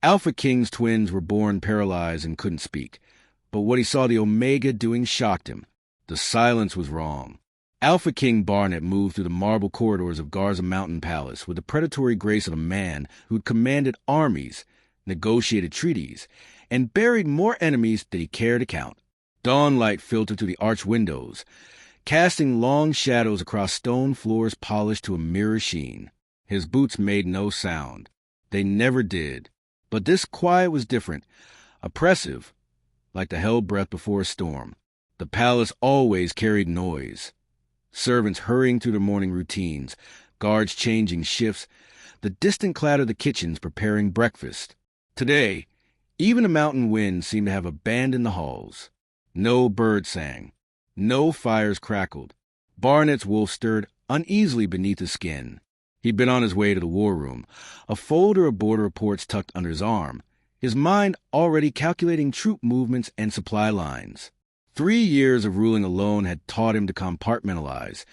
Alpha King's twins were born paralyzed and couldn't speak, but what he saw the Omega doing shocked him. The silence was wrong. Alpha King Barnet moved through the marble corridors of Garza Mountain Palace with the predatory grace of a man who'd commanded armies, negotiated treaties, and buried more enemies than he cared to count. Dawnlight filtered through the arched windows, casting long shadows across stone floors polished to a mirror sheen. His boots made no sound. They never did. But this quiet was different, oppressive, like the held breath before a storm. The palace always carried noise. Servants hurrying through their morning routines, guards changing shifts, the distant clatter of the kitchens preparing breakfast. Today, even a mountain wind seemed to have abandoned the halls. No bird sang. No fires crackled. Barnet's wolf stirred uneasily beneath his skin. He'd been on his way to the war room, a folder of border reports tucked under his arm, his mind already calculating troop movements and supply lines. 3 years of ruling alone had taught him to compartmentalize,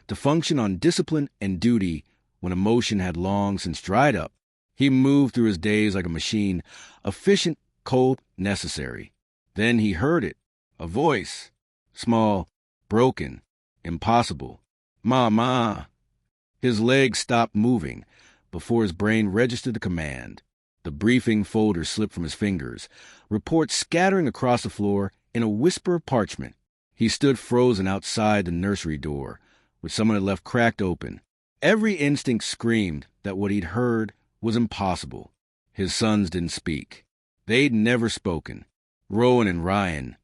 to function on discipline and duty when emotion had long since dried up. He moved through his days like a machine, efficient, cold, necessary. Then he heard it, a voice, small, broken, impossible. Ma. His legs stopped moving before his brain registered the command. The briefing folder slipped from his fingers, reports scattering across the floor in a whisper of parchment. He stood frozen outside the nursery door, which someone had left cracked open. Every instinct screamed that what he'd heard was impossible. His sons didn't speak. They'd never spoken. Rowan and Ryan,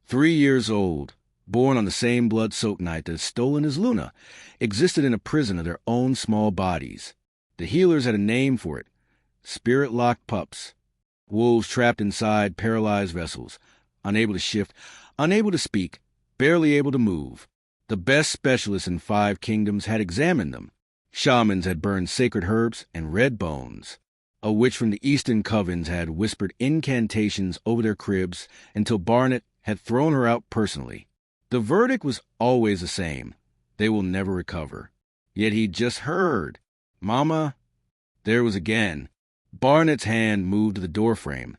3 years old, born on the same blood-soaked night that had stolen his Luna, existed in a prison of their own small bodies. The healers had a name for it. Spirit-locked pups. Wolves trapped inside paralyzed vessels, unable to shift, unable to speak, barely able to move. The best specialists in 5 kingdoms had examined them. Shamans had burned sacred herbs and red bones. A witch from the eastern covens had whispered incantations over their cribs until Barnet had thrown her out personally. The verdict was always the same. They will never recover. Yet he'd just heard. Mama. There it was again. Barnet's hand moved to the doorframe,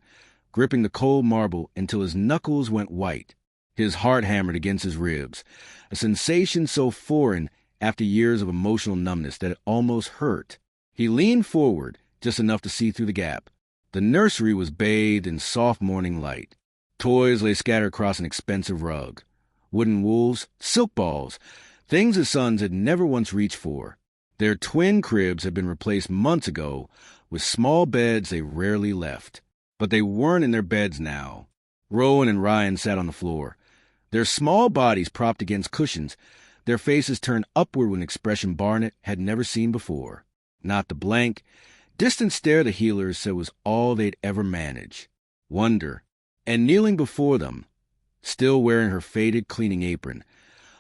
gripping the cold marble until his knuckles went white. His heart hammered against his ribs, a sensation so foreign after years of emotional numbness that it almost hurt. He leaned forward, just enough to see through the gap. The nursery was bathed in soft morning light. Toys lay scattered across an expensive rug. Wooden wolves, silk balls, things his sons had never once reached for. Their twin cribs had been replaced months ago with small beds they rarely left. But they weren't in their beds now. Rowan and Ryan sat on the floor, their small bodies propped against cushions, their faces turned upward with an expression Barnet had never seen before. Not the blank, distant stare the healers said was all they'd ever manage. Wonder. And kneeling before them, still wearing her faded cleaning apron,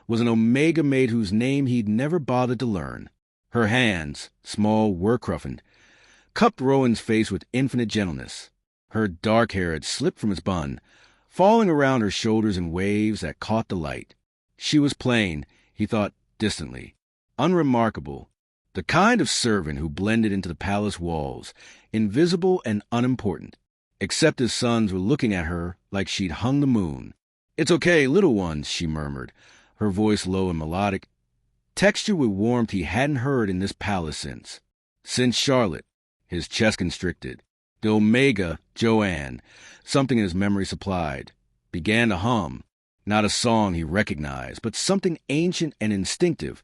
was an Omega maid whose name he'd never bothered to learn. Her hands, small, work-roughened, cupped Rowan's face with infinite gentleness. Her dark hair had slipped from its bun, falling around her shoulders in waves that caught the light. She was plain, he thought distantly, unremarkable, the kind of servant who blended into the palace walls, invisible and unimportant, except his sons were looking at her like she'd hung the moon. "It's okay, little ones," she murmured, her voice low and melodic, textured with warmth he hadn't heard in this palace since Charlotte. His chest constricted. The Omega, Joanne, something in his memory supplied, began to hum. Not a song he recognized, but something ancient and instinctive,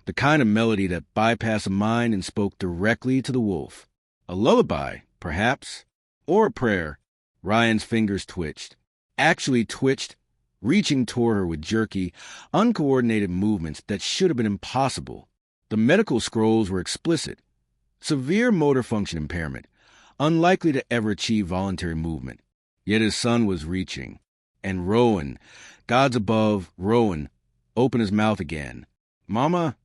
the kind of melody that bypassed the mind and spoke directly to the wolf. A lullaby, perhaps, or a prayer. Ryan's fingers twitched, actually twitched, reaching toward her with jerky, uncoordinated movements that should have been impossible. The medical scrolls were explicit. Severe motor function impairment, unlikely to ever achieve voluntary movement. Yet his son was reaching. And Rowan, gods above, Rowan, opened his mouth again. "Mama?"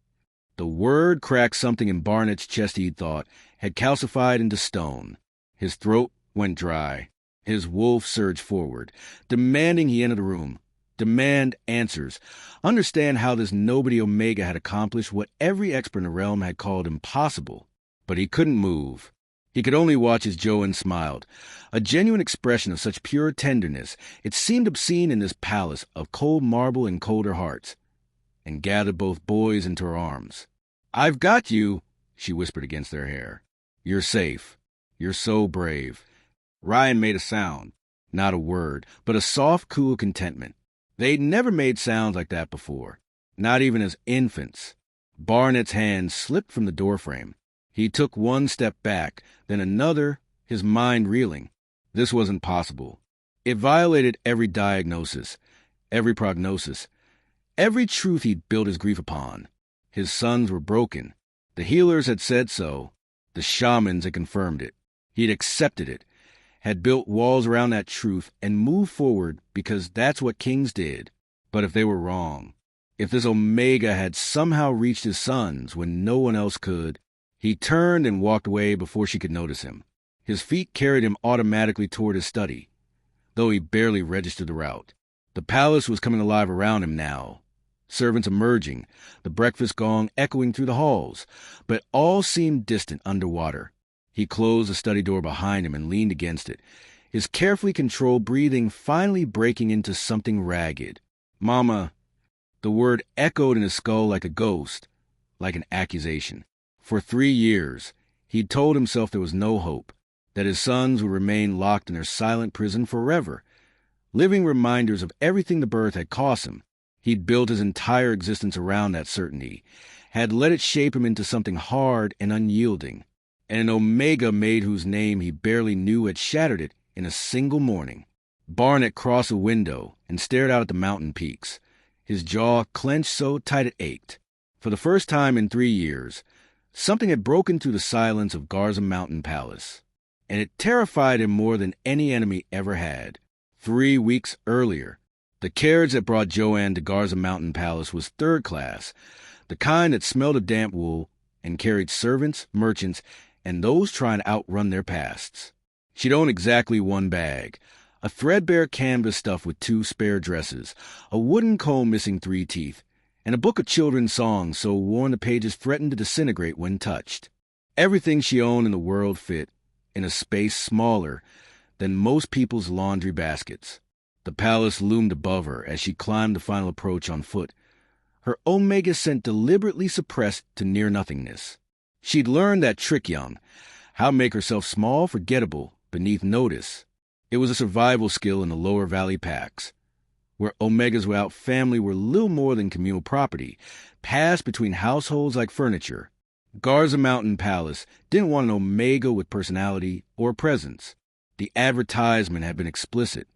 The word cracked something in Barnet's chest he'd thought had calcified into stone. His throat went dry. His wolf surged forward, demanding he enter the room. Demand answers. Understand how this nobody Omega had accomplished what every expert in the realm had called impossible. But he couldn't move. He could only watch as Joanne smiled, a genuine expression of such pure tenderness it seemed obscene in this palace of cold marble and colder hearts, and gathered both boys into her arms. "I've got you," she whispered against their hair. "You're safe. You're so brave." Ryan made a sound, not a word, but a soft, cool contentment. They'd never made sounds like that before, not even as infants. Barnett's hand slipped from the doorframe. He took one step back, then another, his mind reeling. This wasn't possible. It violated every diagnosis, every prognosis, every truth he'd built his grief upon. His sons were broken. The healers had said so. The shamans had confirmed it. He'd accepted it, had built walls around that truth, and moved forward because that's what kings did. But if they were wrong, if this Omega had somehow reached his sons when no one else could, he turned and walked away before she could notice him. His feet carried him automatically toward his study, though he barely registered the route. The palace was coming alive around him now. Servants emerging, the breakfast gong echoing through the halls, but all seemed distant underwater. He closed the study door behind him and leaned against it, his carefully controlled breathing finally breaking into something ragged. "Mama." The word echoed in his skull like a ghost, like an accusation. For 3 years, he'd told himself there was no hope, that his sons would remain locked in their silent prison forever, living reminders of everything the birth had cost him. He'd built his entire existence around that certainty, had let it shape him into something hard and unyielding, and an Omega maid whose name he barely knew had shattered it in a single morning. Barnett crossed a window and stared out at the mountain peaks, his jaw clenched so tight it ached. For the first time in 3 years, something had broken through the silence of Garza Mountain Palace, and it terrified him more than any enemy ever had. 3 weeks earlier, the carriage that brought Joanne to Garza Mountain Palace was third class, the kind that smelled of damp wool and carried servants, merchants, and those trying to outrun their pasts. She'd owned exactly one bag, a threadbare canvas stuffed with 2 spare dresses, a wooden comb missing 3 teeth, and a book of children's songs so worn the pages threatened to disintegrate when touched. Everything she owned in the world fit in a space smaller than most people's laundry baskets. The palace loomed above her as she climbed the final approach on foot, her Omega scent deliberately suppressed to near-nothingness. She'd learned that trick young, how to make herself small, forgettable, beneath notice. It was a survival skill in the lower valley packs, where Omegas without family were little more than communal property, passed between households like furniture. Garza Mountain Palace didn't want an Omega with personality or presence. The advertisement had been explicit.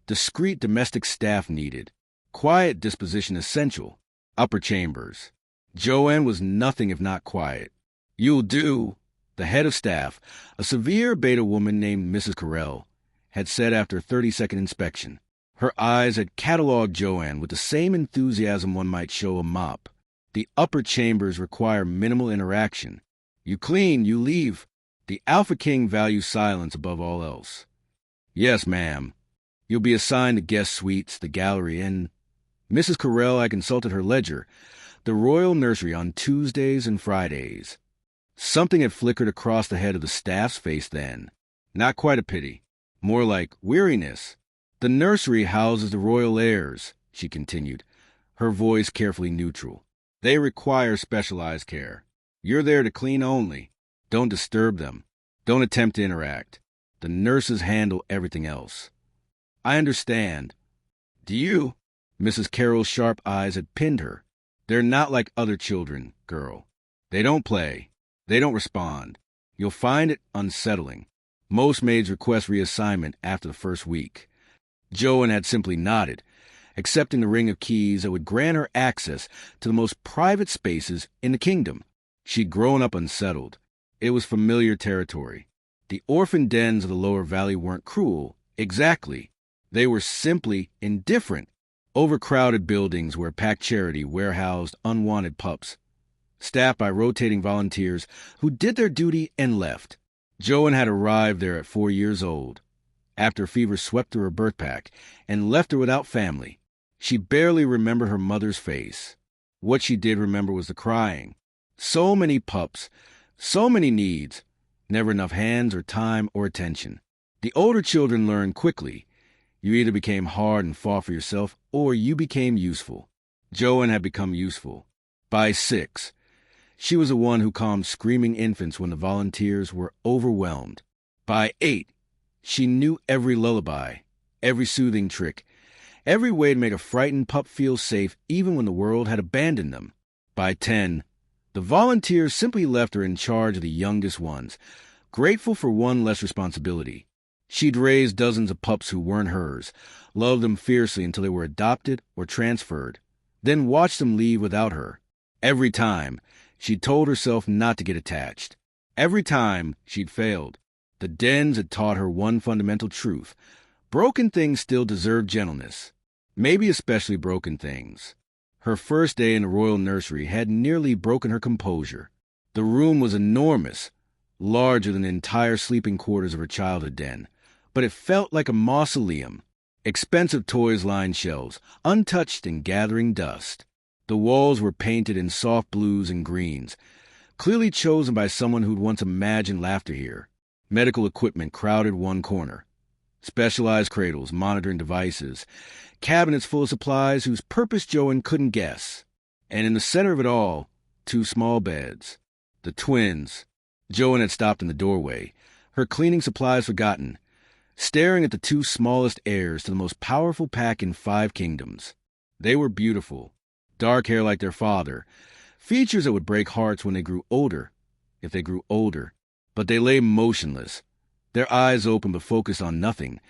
Discreet domestic staff needed. Quiet disposition essential. Upper chambers. Joanne was nothing if not quiet. "You'll do," the head of staff, a severe beta woman named Mrs. Carell, had said after a 30-second inspection. Her eyes had catalogued Joanne with the same enthusiasm one might show a mop. The upper chambers require minimal interaction. You clean, you leave. The Alpha King values silence above all else. "Yes, ma'am. You'll be assigned the guest suites, the gallery, and..." Mrs. Carell had consulted her ledger, the royal nursery on Tuesdays and Fridays. Something had flickered across the head of the staff's face then. Not quite a pity. More like weariness. "The nursery houses the royal heirs," she continued, her voice carefully neutral. "They require specialized care. You're there to clean only. Don't disturb them. Don't attempt to interact. The nurses handle everything else." "I understand." "Do you?" Mrs. Carroll's sharp eyes had pinned her. "They're not like other children, girl. They don't play. They don't respond. You'll find it unsettling. Most maids request reassignment after the first week." Joanne had simply nodded, accepting the ring of keys that would grant her access to the most private spaces in the kingdom. She'd grown up unsettled. It was familiar territory. The orphan dens of the lower valley weren't cruel, exactly. They were simply indifferent. Overcrowded buildings where packed charity warehoused unwanted pups, staffed by rotating volunteers who did their duty and left. Joanne had arrived there at 4 years old, after fever swept through her birth pack and left her without family. She barely remembered her mother's face. What she did remember was the crying. So many pups, so many needs, Never enough hands or time or attention. The older children learned quickly. You either became hard and fought for yourself, or you became useful. Joan had become useful. By 6, she was the one who calmed screaming infants when the volunteers were overwhelmed. By 8, she knew every lullaby, every soothing trick, every way to make a frightened pup feel safe even when the world had abandoned them. By 10, the volunteers simply left her in charge of the youngest ones, grateful for one less responsibility. She'd raised dozens of pups who weren't hers, loved them fiercely until they were adopted or transferred, then watched them leave without her. Every time, she'd told herself not to get attached. Every time, she'd failed. The dens had taught her one fundamental truth. Broken things still deserve gentleness. Maybe especially broken things. Her first day in the royal nursery had nearly broken her composure. The room was enormous, larger than the entire sleeping quarters of her childhood den, but it felt like a mausoleum. Expensive toys lined shelves, untouched and gathering dust. The walls were painted in soft blues and greens, clearly chosen by someone who'd once imagined laughter here. Medical equipment crowded one corner. Specialized cradles, monitoring devices, cabinets full of supplies whose purpose Joan couldn't guess. And in the center of it all, 2 small beds. The twins. Joan had stopped in the doorway, her cleaning supplies forgotten, staring at the 2 smallest heirs to the most powerful pack in 5 kingdoms. They were beautiful. Dark hair like their father, features that would break hearts when they grew older, if they grew older. But they lay motionless, their eyes open but focused on nothing,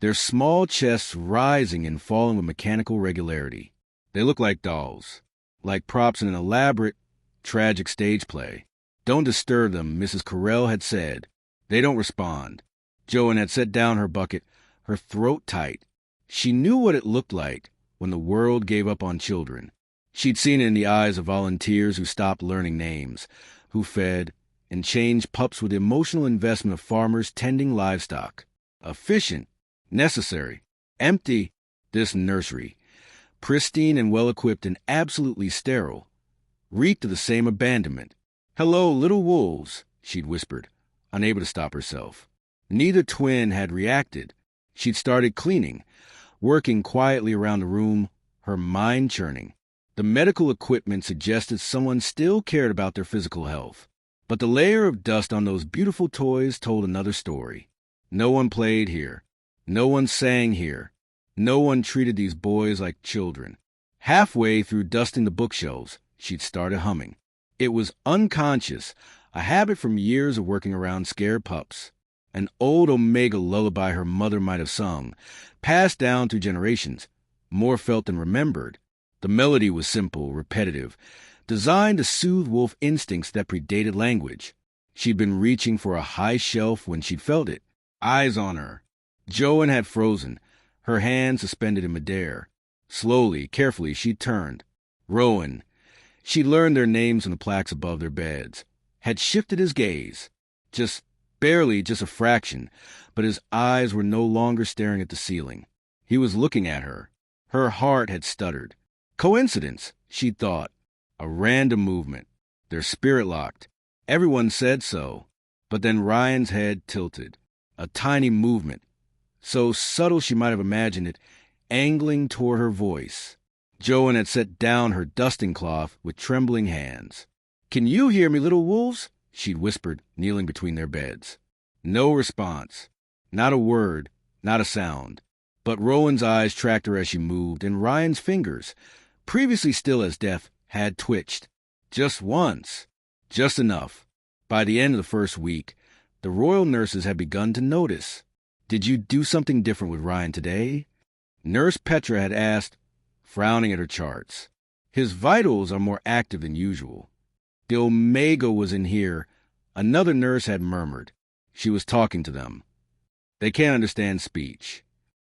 their small chests rising and falling with mechanical regularity. They looked like dolls, like props in an elaborate, tragic stage play. Don't disturb them, Mrs. Carell had said. They don't respond. Joan had set down her bucket, her throat tight. She knew what it looked like when the world gave up on children. She'd seen it in the eyes of volunteers who stopped learning names, who fed and changed pups with the emotional investment of farmers tending livestock. Efficient, necessary, empty, this nursery, pristine and well-equipped and absolutely sterile, reeked of the same abandonment. "Hello, little wolves," she'd whispered, unable to stop herself. Neither twin had reacted. She'd started cleaning, working quietly around the room, her mind churning. The medical equipment suggested someone still cared about their physical health. But the layer of dust on those beautiful toys told another story. No one played here. No one sang here. No one treated these boys like children. Halfway through dusting the bookshelves, she'd started humming. It was unconscious, a habit from years of working around scared pups. An old Omega lullaby her mother might have sung, passed down through generations, more felt than remembered. The melody was simple, repetitive, designed to soothe wolf instincts that predated language. She'd been reaching for a high shelf when she'd felt it. Eyes on her. Joan had frozen, her hands suspended in midair. Slowly, carefully, she turned. Rowan. She'd learned their names from the plaques above their beds. Had shifted his gaze. Just barely, just a fraction, but his eyes were no longer staring at the ceiling. He was looking at her. Her heart had stuttered. Coincidence, she'd thought. A random movement. Their spirit locked. Everyone said so. But then Ryan's head tilted. A tiny movement, so subtle she might have imagined it, angling toward her voice. Joan had set down her dusting cloth with trembling hands. "Can you hear me, little wolves?" she'd whispered, kneeling between their beds. No response. Not a word, not a sound. But Rowan's eyes tracked her as she moved, and Ryan's fingers, previously still as death, had twitched. Just once. Just enough. By the end of the first week, the royal nurses had begun to notice. "Did you do something different with Ryan today?" Nurse Petra had asked, frowning at her charts. "His vitals are more active than usual." "The Omega was in here," another nurse had murmured. She was talking to them. "They can't understand speech."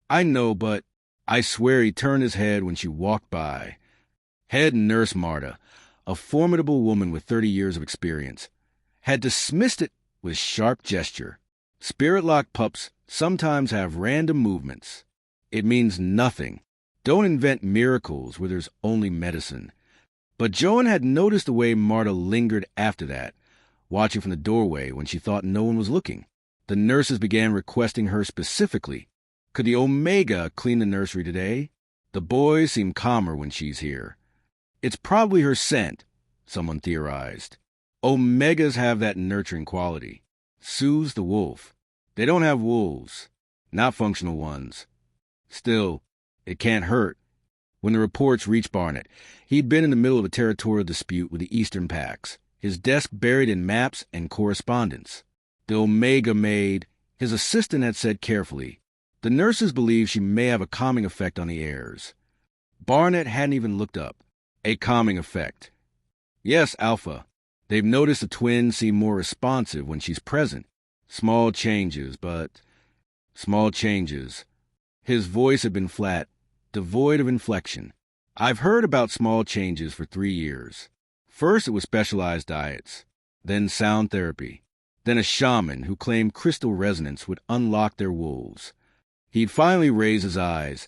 "I know, but—" I swear he turned his head when she walked by. Head Nurse Marta, a formidable woman with 30 years of experience, had dismissed it with sharp gesture. Spirit-locked pups sometimes have random movements. It means nothing. Don't invent miracles where there's only medicine. But Joan had noticed the way Marta lingered after that, watching from the doorway when she thought no one was looking. The nurses began requesting her specifically. Could the Omega clean the nursery today? The boys seem calmer when she's here. It's probably her scent, someone theorized. Omegas have that nurturing quality. Soothes the wolf. They don't have wolves, not functional ones. Still, it can't hurt. When the reports reached Barnett, he'd been in the middle of a territorial dispute with the Eastern Pacts, his desk buried in maps and correspondence. The Omega maid, his assistant, had said carefully, the nurses believe she may have a calming effect on the heirs. Barnett hadn't even looked up. A calming effect. Yes, Alpha. They've noticed the twins seem more responsive when she's present. Small changes, but small changes. His voice had been flat, devoid of inflection. I've heard about small changes for 3 years. First it was specialized diets, then sound therapy, then a shaman who claimed crystal resonance would unlock their wolves. He'd finally raised his eyes,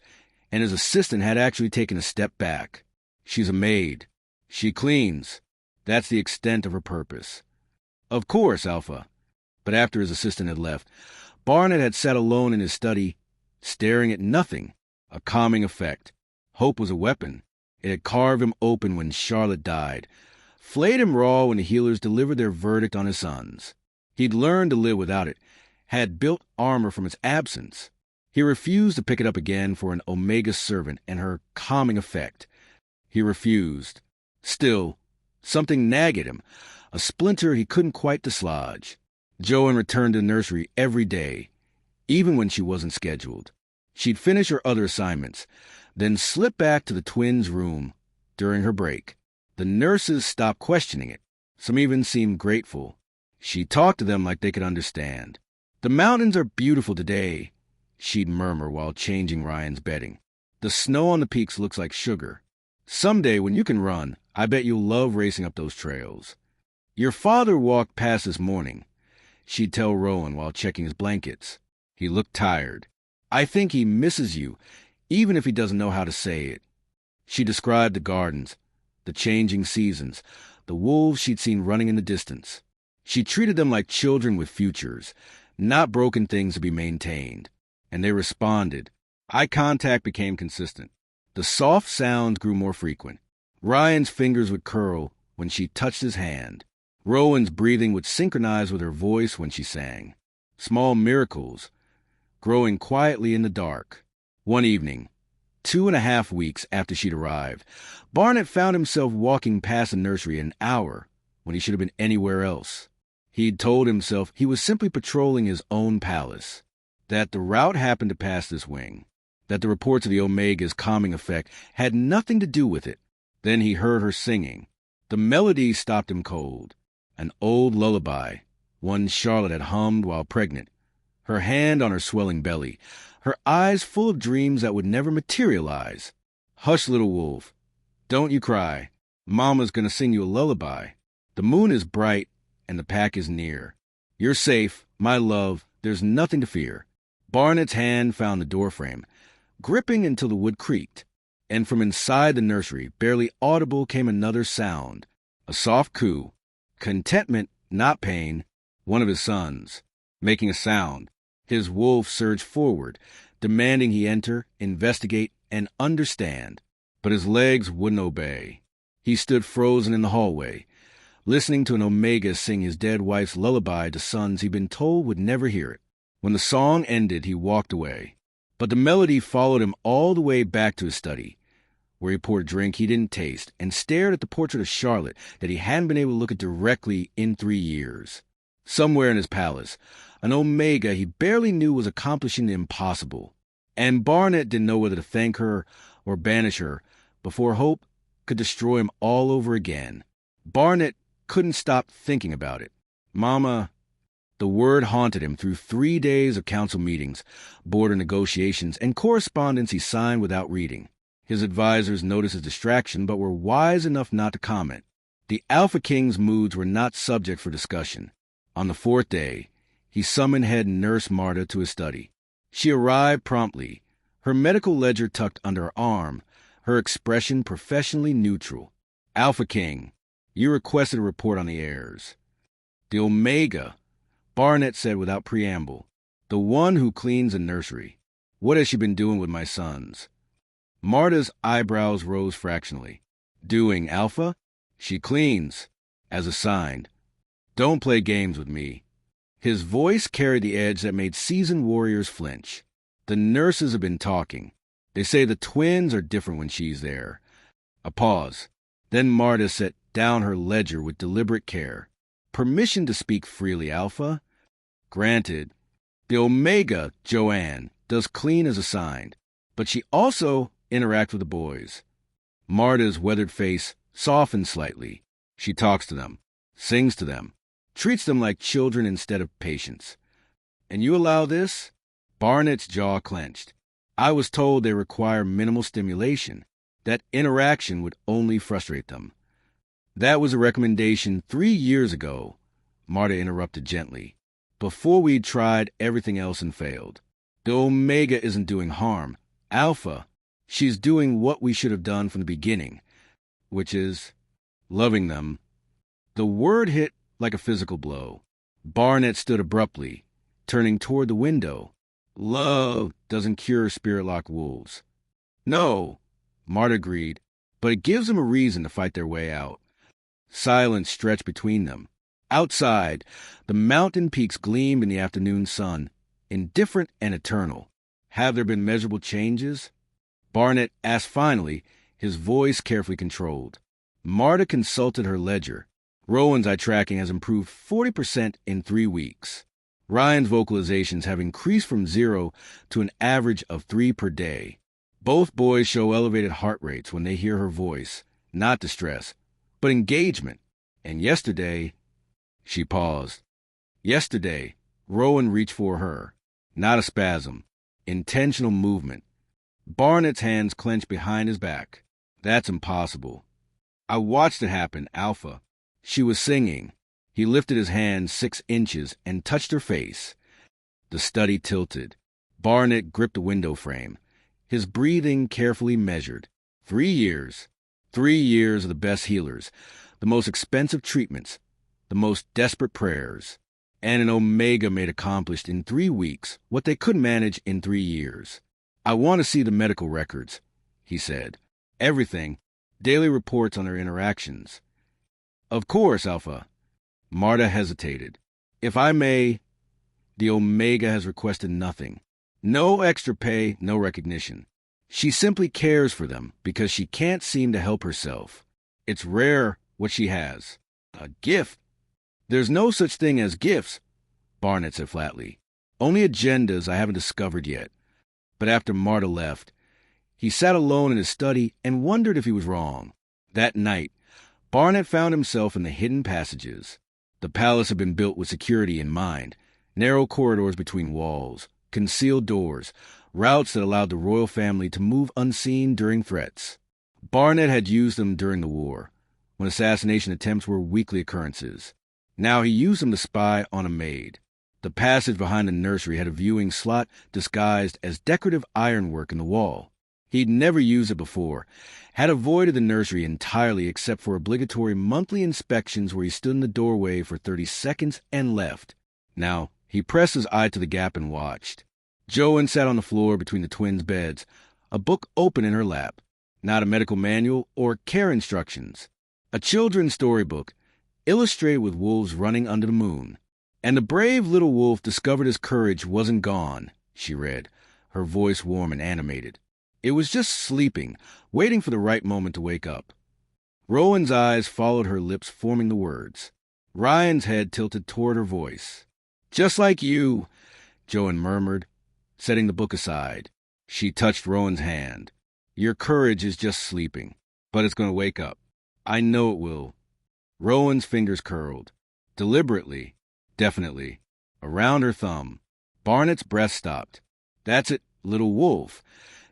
and his assistant had actually taken a step back. She's a maid. She cleans. That's the extent of her purpose. Of course, Alpha. But after his assistant had left, Barnett had sat alone in his study, staring at nothing. A calming effect. Hope was a weapon. It had carved him open when Charlotte died, flayed him raw when the healers delivered their verdict on his sons. He'd learned to live without it, had built armor from its absence. He refused to pick it up again for an Omega servant and her calming effect. He refused. Still, something nagged at him, a splinter he couldn't quite dislodge. Joan returned to the nursery every day, even when she wasn't scheduled. She'd finish her other assignments, then slip back to the twins' room during her break. The nurses stopped questioning it. Some even seemed grateful. She talked to them like they could understand. The mountains are beautiful today, she'd murmur while changing Ryan's bedding. The snow on the peaks looks like sugar. Someday, when you can run, I bet you'll love racing up those trails. Your father walked past this morning, she'd tell Rowan while checking his blankets. He looked tired. I think he misses you, even if he doesn't know how to say it. She described the gardens, the changing seasons, the wolves she'd seen running in the distance. She treated them like children with futures, not broken things to be maintained. And they responded. Eye contact became consistent. The soft sounds grew more frequent. Ryan's fingers would curl when she touched his hand. Rowan's breathing would synchronize with her voice when she sang. Small miracles, growing quietly in the dark. One evening, 2.5 weeks after she'd arrived, Barnett found himself walking past the nursery an hour when he should have been anywhere else. He'd told himself he was simply patrolling his own palace, that the route happened to pass this wing, that the reports of the Omega's calming effect had nothing to do with it. Then he heard her singing. The melody stopped him cold. An old lullaby, one Charlotte had hummed while pregnant. Her hand on her swelling belly, her eyes full of dreams that would never materialize. Hush, little wolf. Don't you cry. Mama's going to sing you a lullaby. The moon is bright and the pack is near. You're safe, my love. There's nothing to fear. Barnett's hand found the doorframe, gripping until the wood creaked. And from inside the nursery, barely audible, came another sound. A soft coo. Contentment, not pain. One of his sons. Making a sound. His wolf surged forward, demanding he enter, investigate, and understand. But his legs wouldn't obey. He stood frozen in the hallway, listening to an Omega sing his dead wife's lullaby to sons he'd been told would never hear it. When the song ended, he walked away. But the melody followed him all the way back to his study, where he poured a drink he didn't taste and stared at the portrait of Charlotte that he hadn't been able to look at directly in 3 years. Somewhere in his palace, an Omega he barely knew was accomplishing the impossible, and Barnett didn't know whether to thank her or banish her before hope could destroy him all over again. Barnett couldn't stop thinking about it. Mama. The word haunted him through 3 days of council meetings, border negotiations, and correspondence he signed without reading. His advisors noticed his distraction, but were wise enough not to comment. The Alpha King's moods were not subject for discussion. On the 4th day, he summoned head nurse Marta to his study. She arrived promptly, her medical ledger tucked under her arm, her expression professionally neutral. Alpha King, you requested a report on the heirs. The Omega, Barnett said without preamble. The one who cleans a nursery. What has she been doing with my sons? Marta's eyebrows rose fractionally. Doing, Alpha? She cleans, as assigned. Don't play games with me. His voice carried the edge that made seasoned warriors flinch. The nurses have been talking. They say the twins are different when she's there. A pause. Then Marta set down her ledger with deliberate care. Permission to speak freely, Alpha? Granted. The Omega, Joanne, does clean as assigned, but she also interacts with the boys. Marta's weathered face softened slightly. She talks to them, sings to them, treats them like children instead of patients. And you allow this? Barnett's jaw clenched. I was told they require minimal stimulation. That interaction would only frustrate them. That was a recommendation 3 years ago, Marta interrupted gently, before we'd tried everything else and failed. The Omega isn't doing harm. Alpha, she's doing what we should have done from the beginning, which is loving them. The word hit like a physical blow. Barnett stood abruptly, turning toward the window. Love doesn't cure spirit-locked wolves. No, Marta agreed, but it gives them a reason to fight their way out. Silence stretched between them. Outside, the mountain peaks gleamed in the afternoon sun, indifferent and eternal. Have there been measurable changes? Barnett asked finally, his voice carefully controlled. Marta consulted her ledger. Rowan's eye tracking has improved 40% in 3 weeks. Ryan's vocalizations have increased from 0 to an average of 3 per day. Both boys show elevated heart rates when they hear her voice, not distress, but engagement. And yesterday, she paused. Yesterday, Rowan reached for her. Not a spasm. Intentional movement. Barnett's hands clenched behind his back. That's impossible. I watched it happen, Alpha. She was singing. He lifted his hand 6 inches and touched her face. The study tilted. Barnett gripped the window frame, his breathing carefully measured. 3 years. 3 years of the best healers, the most expensive treatments, the most desperate prayers. And an Omega made accomplished in 3 weeks what they couldn't manage in 3 years. I want to see the medical records, he said. Everything. Daily reports on their interactions. Of course, Alpha. Marta hesitated. If I may, the Omega has requested nothing. No extra pay, no recognition. She simply cares for them because she can't seem to help herself. It's rare what she has. A gift. There's no such thing as gifts, Barnett said flatly. Only agendas I haven't discovered yet. But after Marta left, he sat alone in his study and wondered if he was wrong. That night, Barnett found himself in the hidden passages. The palace had been built with security in mind. Narrow corridors between walls, concealed doors, routes that allowed the royal family to move unseen during threats. Barnett had used them during the war, when assassination attempts were weekly occurrences. Now he used them to spy on a maid. The passage behind the nursery had a viewing slot disguised as decorative ironwork in the wall. He'd never used it before, had avoided the nursery entirely except for obligatory monthly inspections where he stood in the doorway for 30 seconds and left. Now, he pressed his eye to the gap and watched. Joanne sat on the floor between the twins' beds, a book open in her lap. Not a medical manual or care instructions. A children's storybook, illustrated with wolves running under the moon. And the brave little wolf discovered his courage wasn't gone, she read, her voice warm and animated. It was just sleeping, waiting for the right moment to wake up. Rowan's eyes followed her lips forming the words. Ryan's head tilted toward her voice. Just like you, Joanne murmured, setting the book aside. She touched Rowan's hand. Your courage is just sleeping, but it's going to wake up. I know it will. Rowan's fingers curled. Deliberately, definitely, around her thumb. Barnett's breath stopped. That's it, little wolf.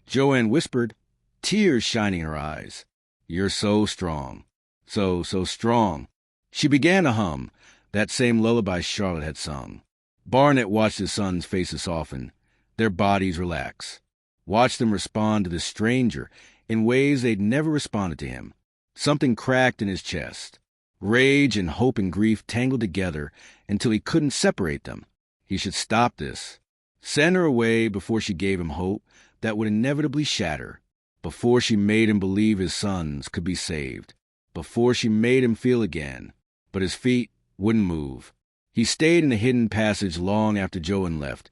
Joanne whispered, tears shining in her eyes. You're so strong. So strong. She began to hum, that same lullaby Charlotte had sung. Barnett watched his sons' faces soften, their bodies relax. Watched them respond to this stranger in ways they'd never responded to him. Something cracked in his chest. Rage and hope and grief tangled together until he couldn't separate them. He should stop this. Send her away before she gave him hope that would inevitably shatter, before she made him believe his sons could be saved, before she made him feel again. But his feet wouldn't move. He stayed in the hidden passage long after Joan left,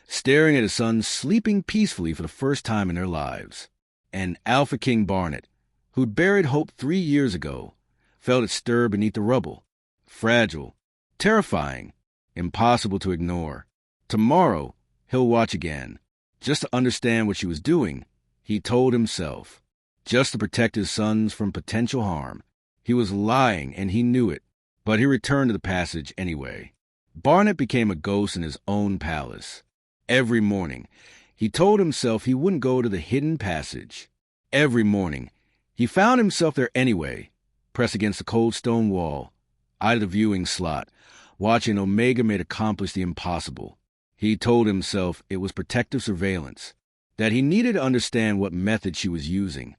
staring at his sons sleeping peacefully for the first time in their lives. And Alpha King Barnet, who'd buried hope 3 years ago, felt it stir beneath the rubble. Fragile, terrifying, impossible to ignore. Tomorrow, he'll watch again, just to understand what she was doing, he told himself, just to protect his sons from potential harm. He was lying, and he knew it, but he returned to the passage anyway. Barnet became a ghost in his own palace. Every morning, he told himself he wouldn't go to the hidden passage. Every morning, he found himself there anyway, pressed against the cold stone wall, out of the viewing slot, watching Omega Made accomplish the impossible. He told himself it was protective surveillance, that he needed to understand what methods she was using,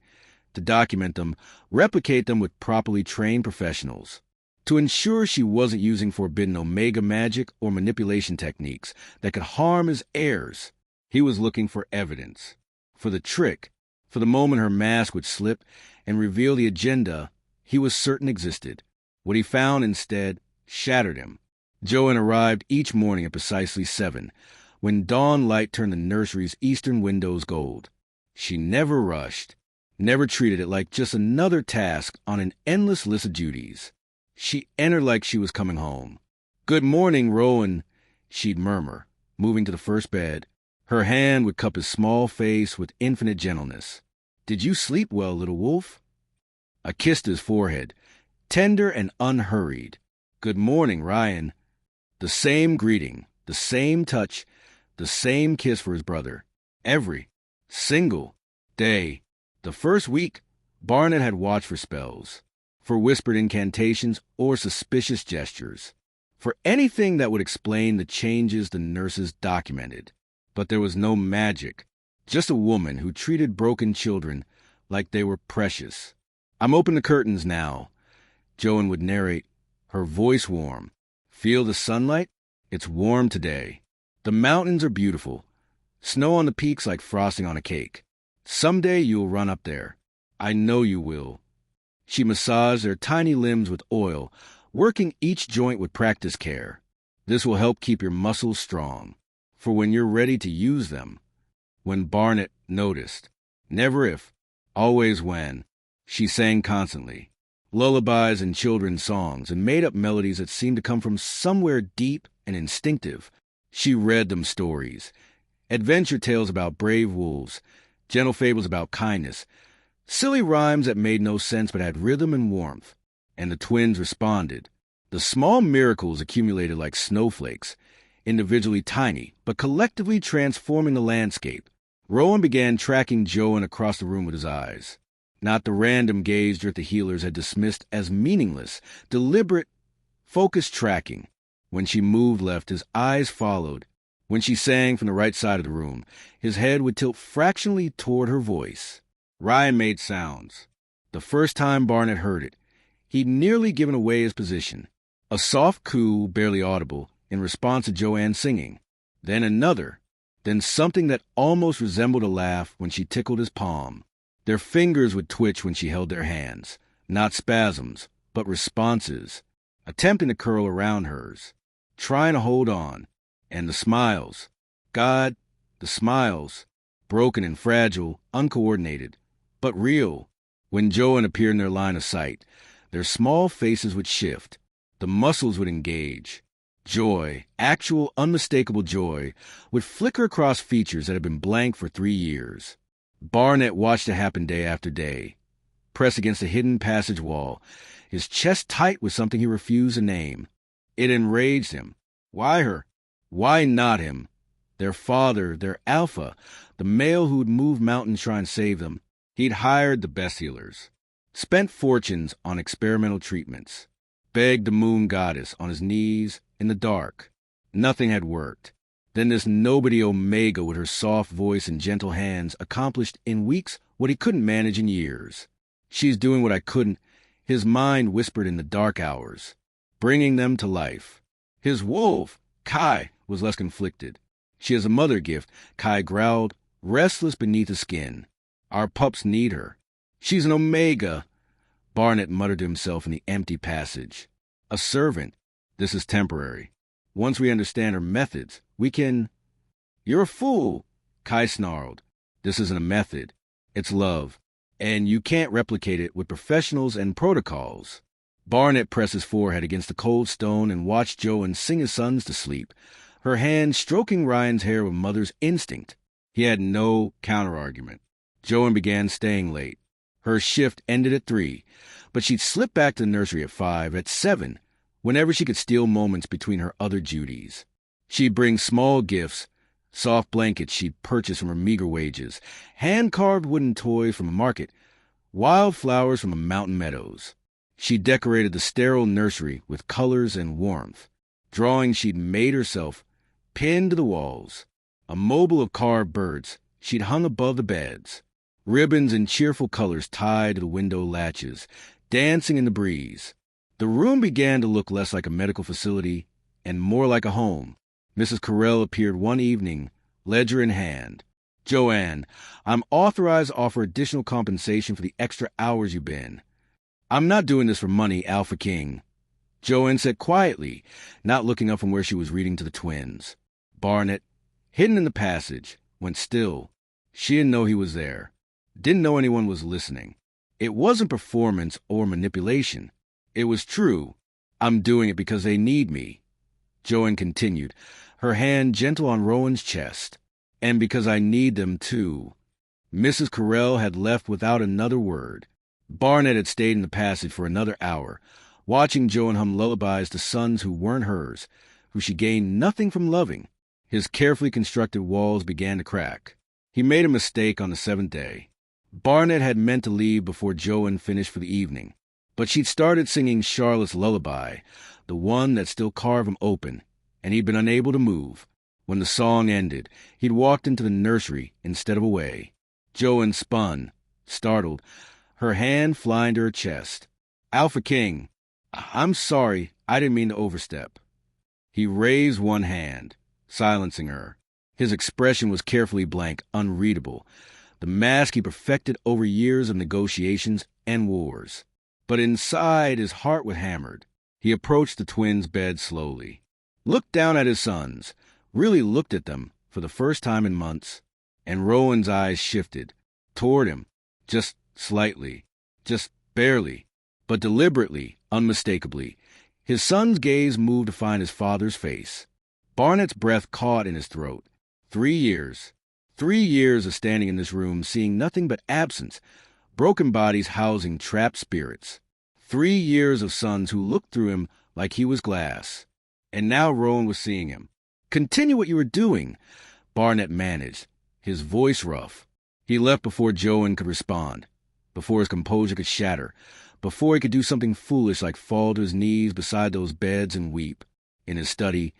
to document them, replicate them with properly trained professionals, to ensure she wasn't using forbidden Omega magic or manipulation techniques that could harm his heirs. He was looking for evidence, for the trick, for the moment her mask would slip and reveal the agenda he was certain existed. What he found instead shattered him. Joan arrived each morning at precisely 7, when dawn light turned the nursery's eastern windows gold. She never rushed, never treated it like just another task on an endless list of duties. She entered like she was coming home. "Good morning, Rowan," she'd murmur, moving to the first bed. Her hand would cup his small face with infinite gentleness. "Did you sleep well, little wolf?" I kissed his forehead, tender and unhurried. "Good morning, Ryan." The same greeting, the same touch, the same kiss for his brother. Every single day. The first week, Barnet had watched for spells, for whispered incantations or suspicious gestures, for anything that would explain the changes the nurses documented. But there was no magic, just a woman who treated broken children like they were precious. "I'm open the curtains now," Joan would narrate, her voice warm. "Feel the sunlight? It's warm today. The mountains are beautiful. Snow on the peaks like frosting on a cake. Someday you'll run up there. I know you will." She massaged their tiny limbs with oil, working each joint with practiced care. "This will help keep your muscles strong, for when you're ready to use them." When Barnet noticed, never if, always when, she sang constantly, lullabies and children's songs, and made up melodies that seemed to come from somewhere deep and instinctive. She read them stories, adventure tales about brave wolves, gentle fables about kindness, silly rhymes that made no sense but had rhythm and warmth. And the twins responded. The small miracles accumulated like snowflakes, individually tiny, but collectively transforming the landscape. Rowan began tracking Joan across the room with his eyes. Not the random gaze that the healers had dismissed as meaningless, deliberate, focused tracking. When she moved left, his eyes followed. When she sang from the right side of the room, his head would tilt fractionally toward her voice. Ryan made sounds. The first time Barnet heard it, he'd nearly given away his position. A soft coo, barely audible, in response to Joanne's singing. Then another. Then something that almost resembled a laugh when she tickled his palm. Their fingers would twitch when she held their hands. Not spasms, but responses. Attempting to curl around hers. Trying to hold on. And the smiles. God, the smiles. Broken and fragile, uncoordinated, but real. When Joan appeared in their line of sight, their small faces would shift. The muscles would engage. Joy, actual, unmistakable joy, would flicker across features that had been blank for 3 years. Barnet watched it happen day after day. Pressed against the hidden passage wall, his chest tight with something he refused to name. It enraged him. Why her? Why not him? Their father, their alpha, the male who'd moved mountains trying to save them. He'd hired the best healers. Spent fortunes on experimental treatments. Begged the moon goddess on his knees in the dark. Nothing had worked. Then this nobody Omega with her soft voice and gentle hands accomplished in weeks what he couldn't manage in years. She's doing what I couldn't, His mind whispered in the dark hours, bringing them to life. His wolf, Kai, was less conflicted. She is a mother gift, Kai growled, restless beneath the skin. Our pups need her. She's an omega, Barnett muttered to himself in the empty passage. A servant. This is temporary. Once we understand her methods, we can... You're a fool, Kai snarled. This isn't a method. It's love. And you can't replicate it with professionals and protocols. Barnett pressed his forehead against the cold stone and watched Joanne sing his sons to sleep, her hand stroking Ryan's hair with mother's instinct. He had no counter-argument. Joanne began staying late. Her shift ended at 3, but she'd slip back to the nursery at 5, at 7, whenever she could steal moments between her other duties. She'd bring small gifts, soft blankets she'd purchased from her meager wages, hand-carved wooden toys from a market, wild flowers from the mountain meadows. She decorated the sterile nursery with colors and warmth. Drawings she'd made herself, pinned to the walls. A mobile of carved birds she'd hung above the beds. Ribbons in cheerful colors tied to the window latches, dancing in the breeze. The room began to look less like a medical facility and more like a home. Mrs. Carell appeared one evening, ledger in hand. Joanne, I'm authorized to offer additional compensation for the extra hours you've been. I'm not doing this for money, Alpha King. Joanne said quietly, not looking up from where she was reading to the twins. Barnett, hidden in the passage, went still. She didn't know he was there. Didn't know anyone was listening. It wasn't performance or manipulation. It was true. I'm doing it because they need me. Joanne continued, her hand gentle on Rowan's chest. And because I need them, too. Mrs. Carell had left without another word. Barnett had stayed in the passage for another hour, watching Joanne hum lullabies to sons who weren't hers, who she gained nothing from loving. His carefully constructed walls began to crack. He made a mistake on the 7th day. Barnett had meant to leave before Joanne finished for the evening, but she'd started singing Charlotte's lullaby, the one that still carved him open, and he'd been unable to move. When the song ended, he'd walked into the nursery instead of away. Joanne spun, startled, her hand flying to her chest. Alpha King, I'm sorry, I didn't mean to overstep. He raised one hand, silencing her. His expression was carefully blank, unreadable, the mask he perfected over years of negotiations and wars. But inside his heart was hammered. He approached the twins' bed slowly, looked down at his sons, really looked at them for the first time in months, and Rowan's eyes shifted toward him, just slightly, just barely, but deliberately, unmistakably. His son's gaze moved to find his father's face. Barnett's breath caught in his throat. 3 years. 3 years of standing in this room, seeing nothing but absence, broken bodies housing trapped spirits. 3 years of sons who looked through him like he was glass. And now Rowan was seeing him. Continue what you were doing, Barnett managed, his voice rough. He left before Joanne could respond, before his composure could shatter, before he could do something foolish like fall to his knees beside those beds and weep. In his study,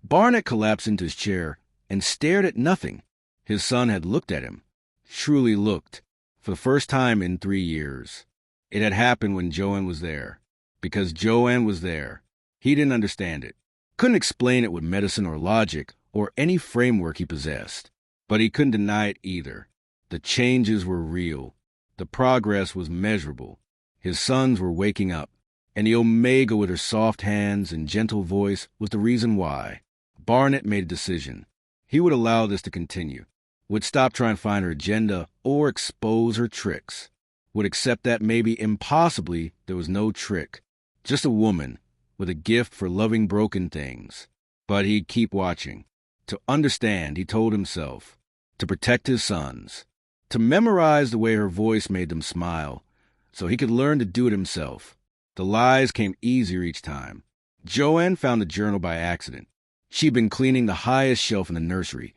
Barnett collapsed into his chair and stared at nothing. His son had looked at him, truly looked, for the first time in 3 years. It had happened when Joanne was there. Because Joanne was there. He didn't understand it. Couldn't explain it with medicine or logic or any framework he possessed. But he couldn't deny it either. The changes were real. The progress was measurable. His sons were waking up. And the Omega with her soft hands and gentle voice was the reason why. Barnett made a decision. He would allow this to continue. Would stop trying to find her agenda or expose her tricks. Would accept that maybe impossibly there was no trick. Just a woman with a gift for loving broken things. But he'd keep watching. To understand, he told himself. To protect his sons. To memorize the way her voice made them smile, so he could learn to do it himself. The lies came easier each time. Joanne found the journal by accident. She'd been cleaning the highest shelf in the nursery,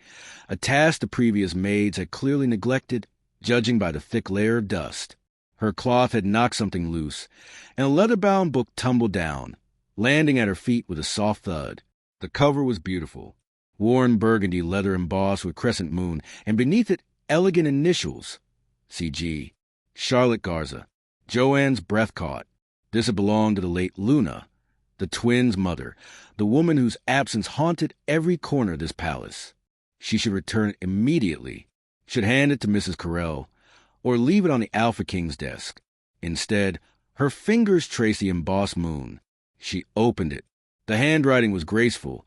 a task the previous maids had clearly neglected, judging by the thick layer of dust. Her cloth had knocked something loose, and a leather-bound book tumbled down, landing at her feet with a soft thud. The cover was beautiful. Worn burgundy leather embossed with crescent moon, and beneath it, elegant initials. C.G. Charlotte Garza. Joanne's breath caught. This had belonged to the late Luna, the twins' mother, the woman whose absence haunted every corner of this palace. She should return it immediately, should hand it to Mrs. Carell, or leave it on the Alpha King's desk. Instead, her fingers traced the embossed moon. She opened it. The handwriting was graceful,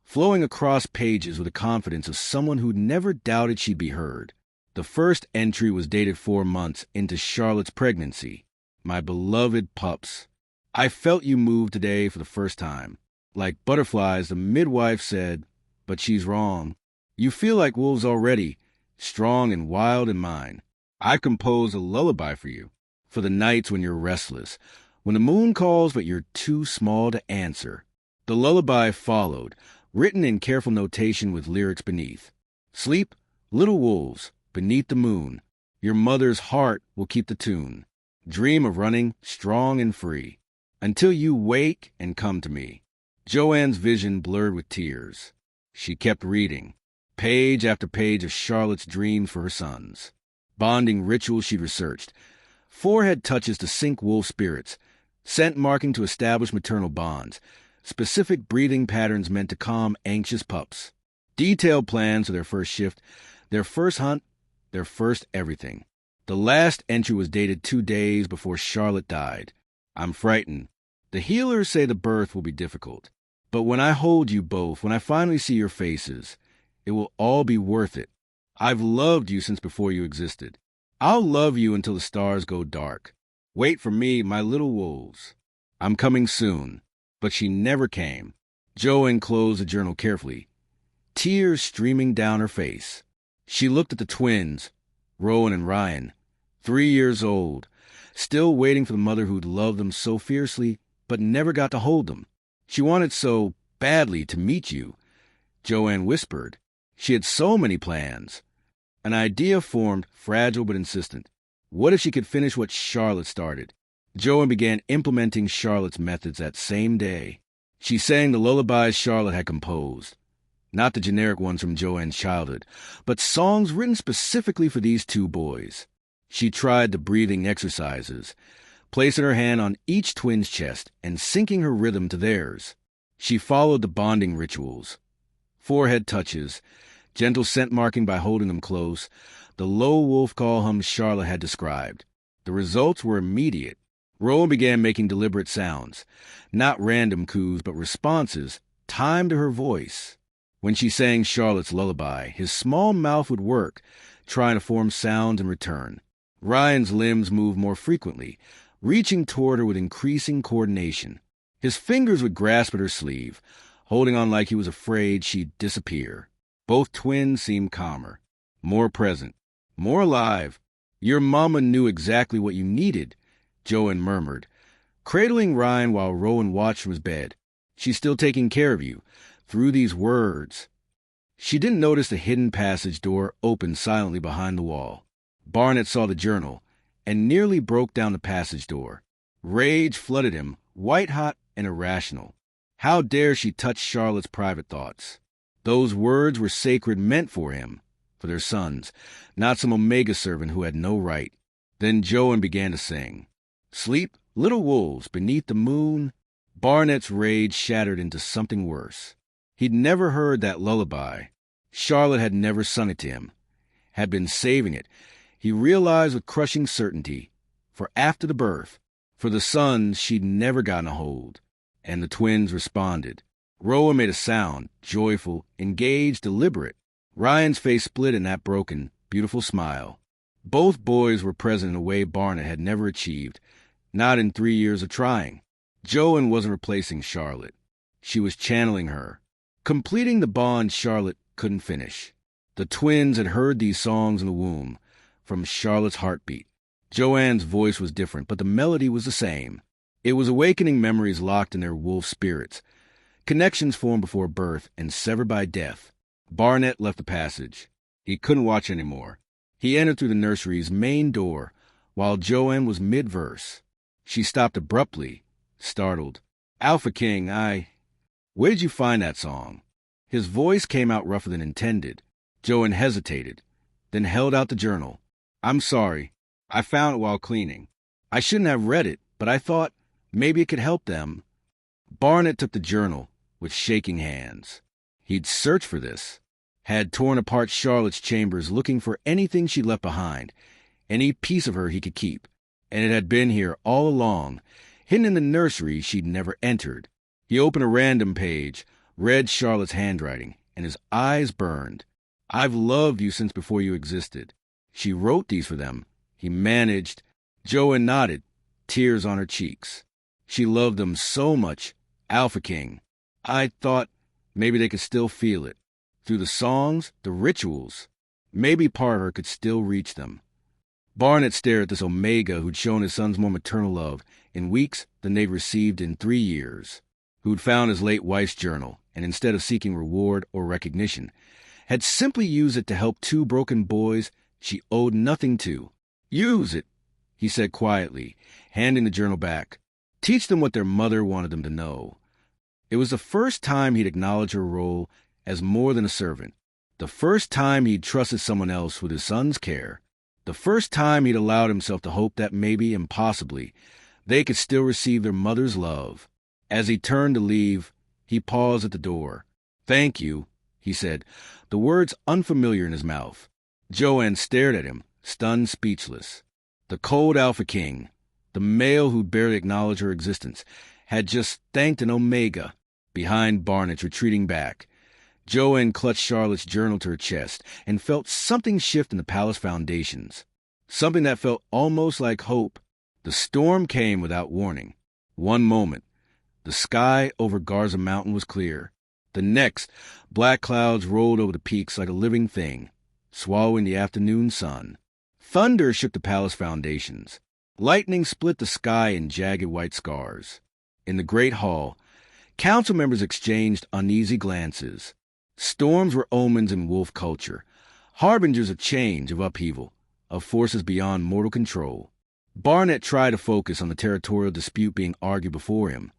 flowing across pages with the confidence of someone who'd never doubted she'd be heard. The first entry was dated 4 months into Charlotte's pregnancy. My beloved pups, I felt you move today for the first time. Like butterflies, the midwife said, but she's wrong. You feel like wolves already, strong and wild in mind. I've composed a lullaby for you, for the nights when you're restless, when the moon calls but you're too small to answer. The lullaby followed, written in careful notation with lyrics beneath. Sleep, little wolves, beneath the moon. Your mother's heart will keep the tune. Dream of running strong and free, until you wake and come to me. Joanne's vision blurred with tears. She kept reading, page after page of Charlotte's dreams for her sons. Bonding rituals she'd researched, forehead touches to sync wolf spirits, scent marking to establish maternal bonds, specific breathing patterns meant to calm anxious pups, detailed plans for their first shift, their first hunt, their first everything. The last entry was dated 2 days before Charlotte died. I'm frightened. The healers say the birth will be difficult. But when I hold you both, when I finally see your faces, it will all be worth it. I've loved you since before you existed. I'll love you until the stars go dark. Wait for me, my little wolves. I'm coming soon. But she never came. Joanne closed the journal carefully, tears streaming down her face. She looked at the twins, Rowan and Ryan, 3 years old, still waiting for the mother who'd loved them so fiercely but never got to hold them. She wanted so badly to meet you, Joanne whispered. She had so many plans. An idea formed, fragile but insistent. What if she could finish what Charlotte started? Joanne began implementing Charlotte's methods that same day. She sang the lullabies Charlotte had composed. Not the generic ones from Joanne's childhood, but songs written specifically for these 2 boys. She tried the breathing exercises, placing her hand on each twin's chest and syncing her rhythm to theirs. She followed the bonding rituals. Forehead touches, gentle scent marking by holding them close, the low wolf call hum Charlotte had described. The results were immediate. Rowan began making deliberate sounds, not random coos, but responses, timed to her voice. When she sang Charlotte's lullaby, his small mouth would work, trying to form sounds in return. Ryan's limbs moved more frequently, reaching toward her with increasing coordination. His fingers would grasp at her sleeve, holding on like he was afraid she'd disappear. Both twins seemed calmer, more present, more alive. Your mama knew exactly what you needed, Joanne murmured, cradling Ryan while Rowan watched from his bed. She's still taking care of you, through these words. She didn't notice the hidden passage door open silently behind the wall. Barnett saw the journal and nearly broke down the passage door. Rage flooded him, white-hot and irrational. How dare she touch Charlotte's private thoughts? Those words were sacred, meant for him, for their sons, not some Omega servant who had no right. Then Joanne began to sing. Sleep, little wolves, beneath the moon. Barnett's rage shattered into something worse. He'd never heard that lullaby. Charlotte had never sung it to him, had been saving it. He realized with crushing certainty, for after the birth, for the sons she'd never gotten a hold. And the twins responded. Rowan made a sound, joyful, engaged, deliberate. Ryan's face split in that broken, beautiful smile. Both boys were present in a way Barnett had never achieved, not in 3 years of trying. Joanne wasn't replacing Charlotte. She was channeling her, completing the bond Charlotte couldn't finish. The twins had heard these songs in the womb, from Charlotte's heartbeat. Joanne's voice was different, but the melody was the same. It was awakening memories locked in their wolf spirits, connections formed before birth and severed by death. Barnett left the passage. He couldn't watch anymore. He entered through the nursery's main door, while Joanne was mid-verse. She stopped abruptly, startled. Alpha King, where did you find that song? His voice came out rougher than intended. Joanne hesitated, then held out the journal. I'm sorry. I found it while cleaning. I shouldn't have read it, but I thought, Maybe it could help them. Barnett took the journal with shaking hands. He'd searched for this, had torn apart Charlotte's chambers looking for anything she'd left behind, any piece of her he could keep, and it had been here all along, hidden in the nursery she'd never entered. He opened a random page, read Charlotte's handwriting, and his eyes burned. "I've loved you since before you existed." She wrote these for them. He managed. Joanne nodded, tears on her cheeks. She loved them so much. Alpha King. I thought maybe they could still feel it. Through the songs, the rituals. Maybe part of her could still reach them. Barnett stared at this Omega who'd shown his sons more maternal love in weeks than they'd received in 3 years, who'd found his late wife's journal, and instead of seeking reward or recognition, had simply used it to help 2 broken boys she owed nothing to. "Use it," he said quietly, handing the journal back. "Teach them what their mother wanted them to know." It was the first time he'd acknowledged her role as more than a servant, the first time he'd trusted someone else with his son's care, the first time he'd allowed himself to hope that maybe, impossibly, they could still receive their mother's love. As he turned to leave, he paused at the door. "Thank you," he said, the words unfamiliar in his mouth. Joanne stared at him, stunned, speechless. The cold Alpha King, the male who'd barely acknowledged her existence, had just thanked an Omega. Behind Barnett's retreating back, Joanne clutched Charlotte's journal to her chest and felt something shift in the palace foundations. Something that felt almost like hope. The storm came without warning. One moment, the sky over Garza Mountain was clear. The next, black clouds rolled over the peaks like a living thing, swallowing the afternoon sun. Thunder shook the palace foundations. Lightning split the sky in jagged white scars. In the great hall, council members exchanged uneasy glances. Storms were omens in wolf culture, harbingers of change, of upheaval, of forces beyond mortal control. Barnett tried to focus on the territorial dispute being argued before him,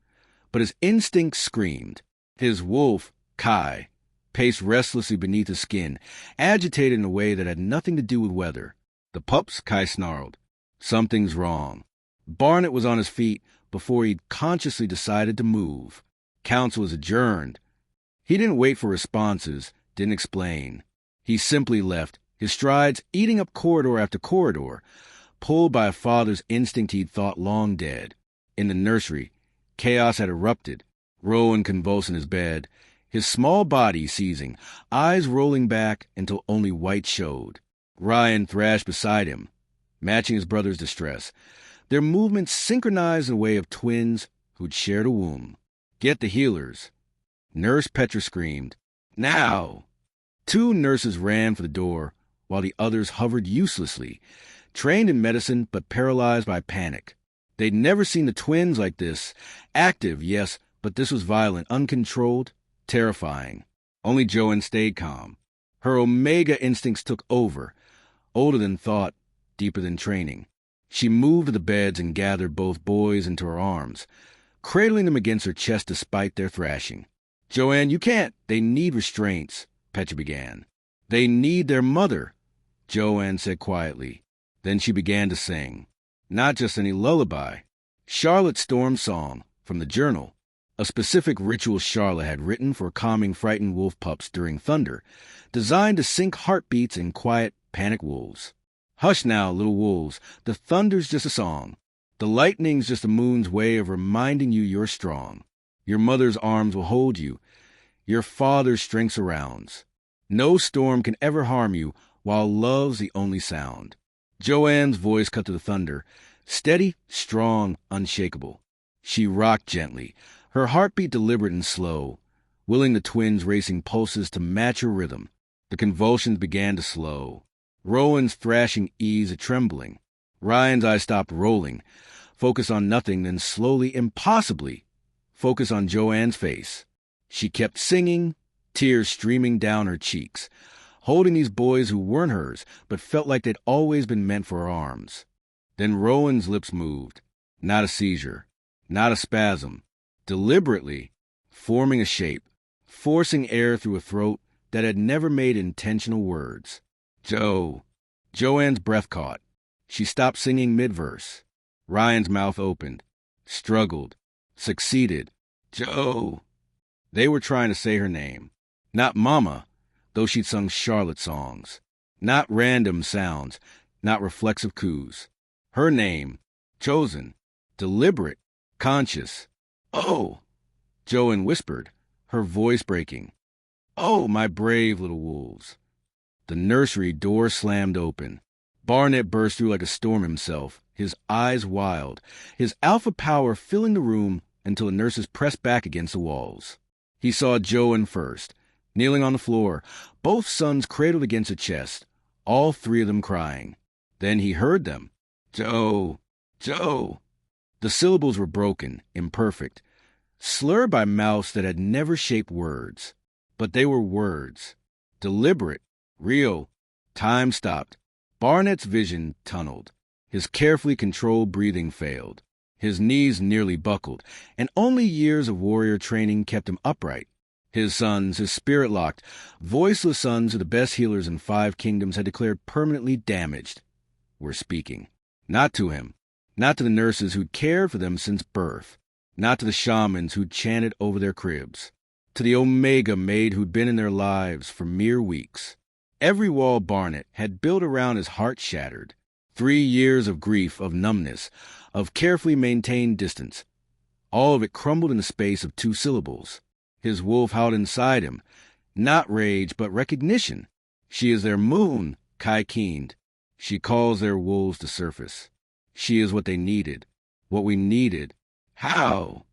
but his instincts screamed. His wolf, Kai, paced restlessly beneath his skin, agitated in a way that had nothing to do with weather. "The pups," Kai snarled. "Something's wrong." Barnett was on his feet before he'd consciously decided to move. Council was adjourned. He didn't wait for responses, didn't explain. He simply left, his strides eating up corridor after corridor, pulled by a father's instinct he'd thought long dead. In the nursery, chaos had erupted. Rowan convulsed in his bed, his small body seizing, eyes rolling back until only white showed. Ryan thrashed beside him, matching his brother's distress, their movements synchronized in a way of twins who'd shared a womb. "Get the healers." Nurse Petra screamed. "Now!" 2 nurses ran for the door, while the others hovered uselessly, trained in medicine but paralyzed by panic. They'd never seen the twins like this. Active, yes, but this was violent, uncontrolled, terrifying. Only Joanne stayed calm. Her Omega instincts took over, older than thought, deeper than training. She moved to the beds and gathered both boys into her arms, cradling them against her chest despite their thrashing. "Joanne, you can't. They need restraints," Petra began. "They need their mother," Joanne said quietly. Then she began to sing. Not just any lullaby. Charlotte's Storm Song, from the journal. A specific ritual Charlotte had written for calming frightened wolf pups during thunder, designed to sync heartbeats in quiet, panic wolves. "Hush now, little wolves. The thunder's just a song. The lightning's just the moon's way of reminding you you're strong. Your mother's arms will hold you. Your father's strength surrounds. No storm can ever harm you while love's the only sound." Joanne's voice cut through the thunder, steady, strong, unshakable. She rocked gently, her heartbeat deliberate and slow, willing the twins' racing pulses to match her rhythm. The convulsions began to slow. Rowan's thrashing eased a trembling. Ryan's eyes stopped rolling, focused on nothing, then slowly, impossibly, focused on Joanne's face. She kept singing, tears streaming down her cheeks, holding these boys who weren't hers, but felt like they'd always been meant for her arms. Then Rowan's lips moved. Not a seizure, not a spasm. Deliberately, forming a shape, forcing air through a throat that had never made intentional words. "Joe." Joanne's breath caught. She stopped singing mid-verse. Ryan's mouth opened. struggled, succeeded. Joe. They were trying to say her name. Not Mama, though she'd sung Charlotte songs. Not random sounds, not reflexive coos. Her name, chosen, deliberate, conscious. Oh, Joanne whispered, her voice breaking. Oh, my brave little wolves. The nursery door slammed open. Barnett burst through like a storm himself, his eyes wild, his alpha power filling the room until the nurses pressed back against the walls. He saw Joanne first, kneeling on the floor, both sons cradled against her chest, all three of them crying. Then he heard them. Joe, Joe. The syllables were broken, imperfect, slurred by mouths that had never shaped words. But they were words. Deliberate, real. Time stopped. Barnett's vision tunneled. His carefully controlled breathing failed. His knees nearly buckled, and only years of warrior training kept him upright. His sons, his spirit-locked, voiceless sons who the best healers in 5 kingdoms had declared permanently damaged, were speaking. Not to him. Not to the nurses who'd cared for them since birth. Not to the shamans who'd chanted over their cribs. To the Omega maid who'd been in their lives for mere weeks. Every wall Barnett had built around his heart shattered. 3 years of grief, of numbness, of carefully maintained distance. All of it crumbled in the space of 2 syllables. His wolf howled inside him. Not rage, but recognition. She is their moon, Kai keened. She calls their wolves to surface. She is what they needed. What we needed. How?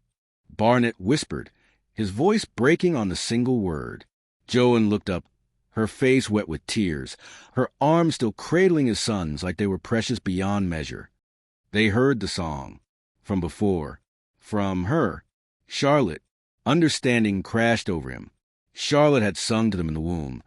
Barnett whispered, his voice breaking on the single word. Joanne looked up, her face wet with tears, her arms still cradling his sons like they were precious beyond measure. They heard the song. From before. From her. Charlotte. Understanding crashed over him. Charlotte had sung to them in the womb.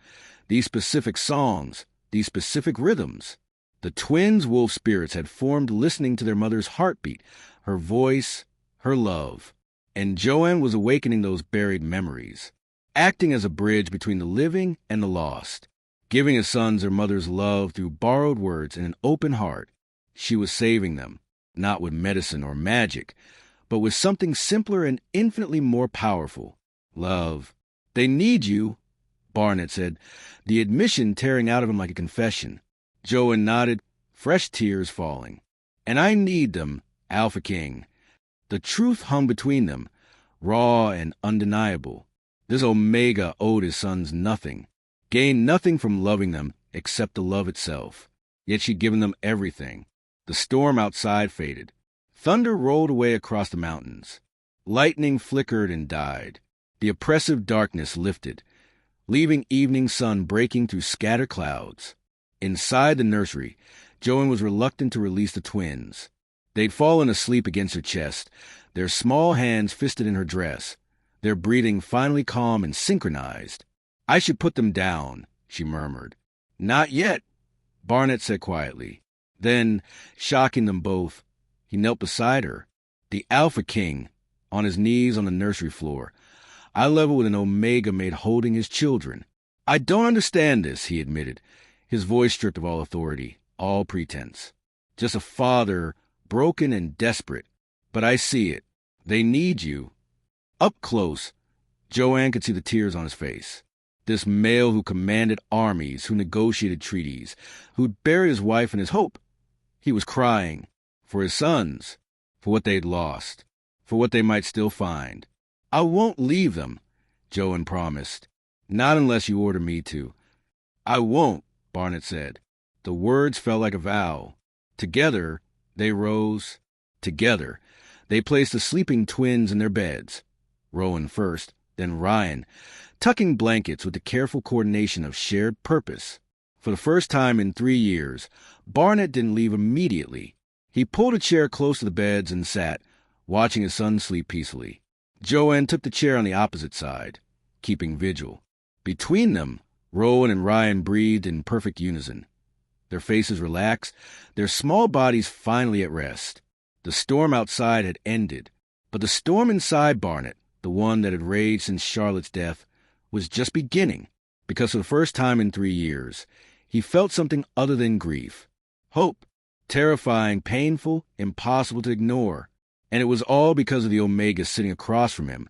These specific songs, these specific rhythms. The twins' wolf spirits had formed listening to their mother's heartbeat, her voice, her love. And Joanne was awakening those buried memories, acting as a bridge between the living and the lost, giving his sons their mother's love through borrowed words and an open heart. She was saving them, not with medicine or magic, but with something simpler and infinitely more powerful. Love. They need you, Barnett said, the admission tearing out of him like a confession. Joanne nodded, fresh tears falling. And I need them, Alpha King. The truth hung between them, raw and undeniable. This Omega owed his sons nothing, gained nothing from loving them except the love itself. Yet she'd given them everything. The storm outside faded. Thunder rolled away across the mountains. Lightning flickered and died. The oppressive darkness lifted, leaving evening sun breaking through scattered clouds. Inside the nursery, Joanne was reluctant to release the twins. They'd fallen asleep against her chest, their small hands fisted in her dress, their breathing finally calm and synchronized. I should put them down, she murmured. Not yet, Barnett said quietly. Then, shocking them both, he knelt beside her, the Alpha King, on his knees on the nursery floor, eye level with an Omega maid holding his children. I don't understand this, he admitted, his voice stripped of all authority, all pretense. Just a father, broken and desperate. But I see it. They need you. Up close, Joanne could see the tears on his face. This male who commanded armies, who negotiated treaties, who'd buried his wife and his hope. He was crying. For his sons. For what they'd lost. For what they might still find. I won't leave them, Joanne promised. Not unless you order me to. I won't, Barnett said. The words fell like a vow. Together, they rose. Together, they placed the sleeping twins in their beds. Rowan first, then Ryan, tucking blankets with the careful coordination of shared purpose. For the first time in 3 years, Barnett didn't leave immediately. He pulled a chair close to the beds and sat, watching his son sleep peacefully. Joanne took the chair on the opposite side, keeping vigil. Between them, Rowan and Ryan breathed in perfect unison. Their faces relaxed, their small bodies finally at rest. The storm outside had ended, but the storm inside Barnett, the one that had raged since Charlotte's death, was just beginning, because for the first time in 3 years, he felt something other than grief. Hope. Terrifying, painful, impossible to ignore. And it was all because of the Omega sitting across from him,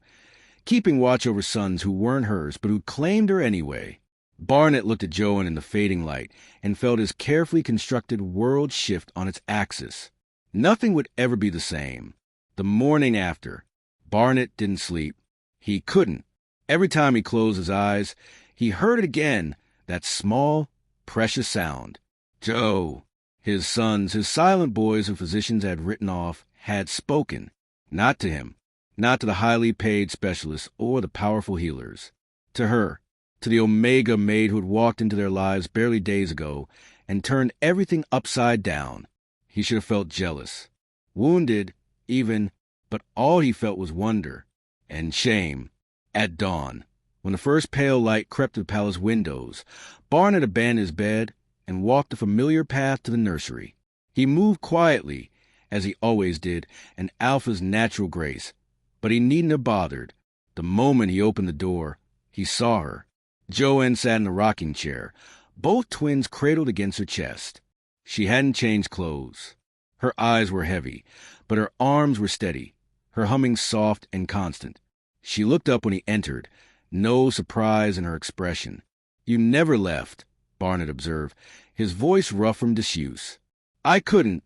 keeping watch over sons who weren't hers, but who claimed her anyway. Barnett looked at Joan in the fading light and felt his carefully constructed world shift on its axis. Nothing would ever be the same. The morning after, Barnett didn't sleep. He couldn't. Every time he closed his eyes, he heard it again, that small, precious sound. Joe, his sons, his silent boys who physicians had written off, had spoken. Not to him, not to the highly paid specialists or the powerful healers. To her, to the Omega maid who had walked into their lives barely days ago and turned everything upside down. He should have felt jealous, wounded, even, but all he felt was wonder and shame. At dawn, when the first pale light crept to the palace windows, Barnett abandoned his bed and walked the familiar path to the nursery. He moved quietly, as he always did, an Alpha's natural grace, but he needn't have bothered. The moment he opened the door, he saw her. Joanne sat in a rocking chair, both twins cradled against her chest. She hadn't changed clothes. Her eyes were heavy, but her arms were steady, her humming soft and constant. She looked up when he entered, no surprise in her expression. "You never left," Barnett observed, his voice rough from disuse. "I couldn't,"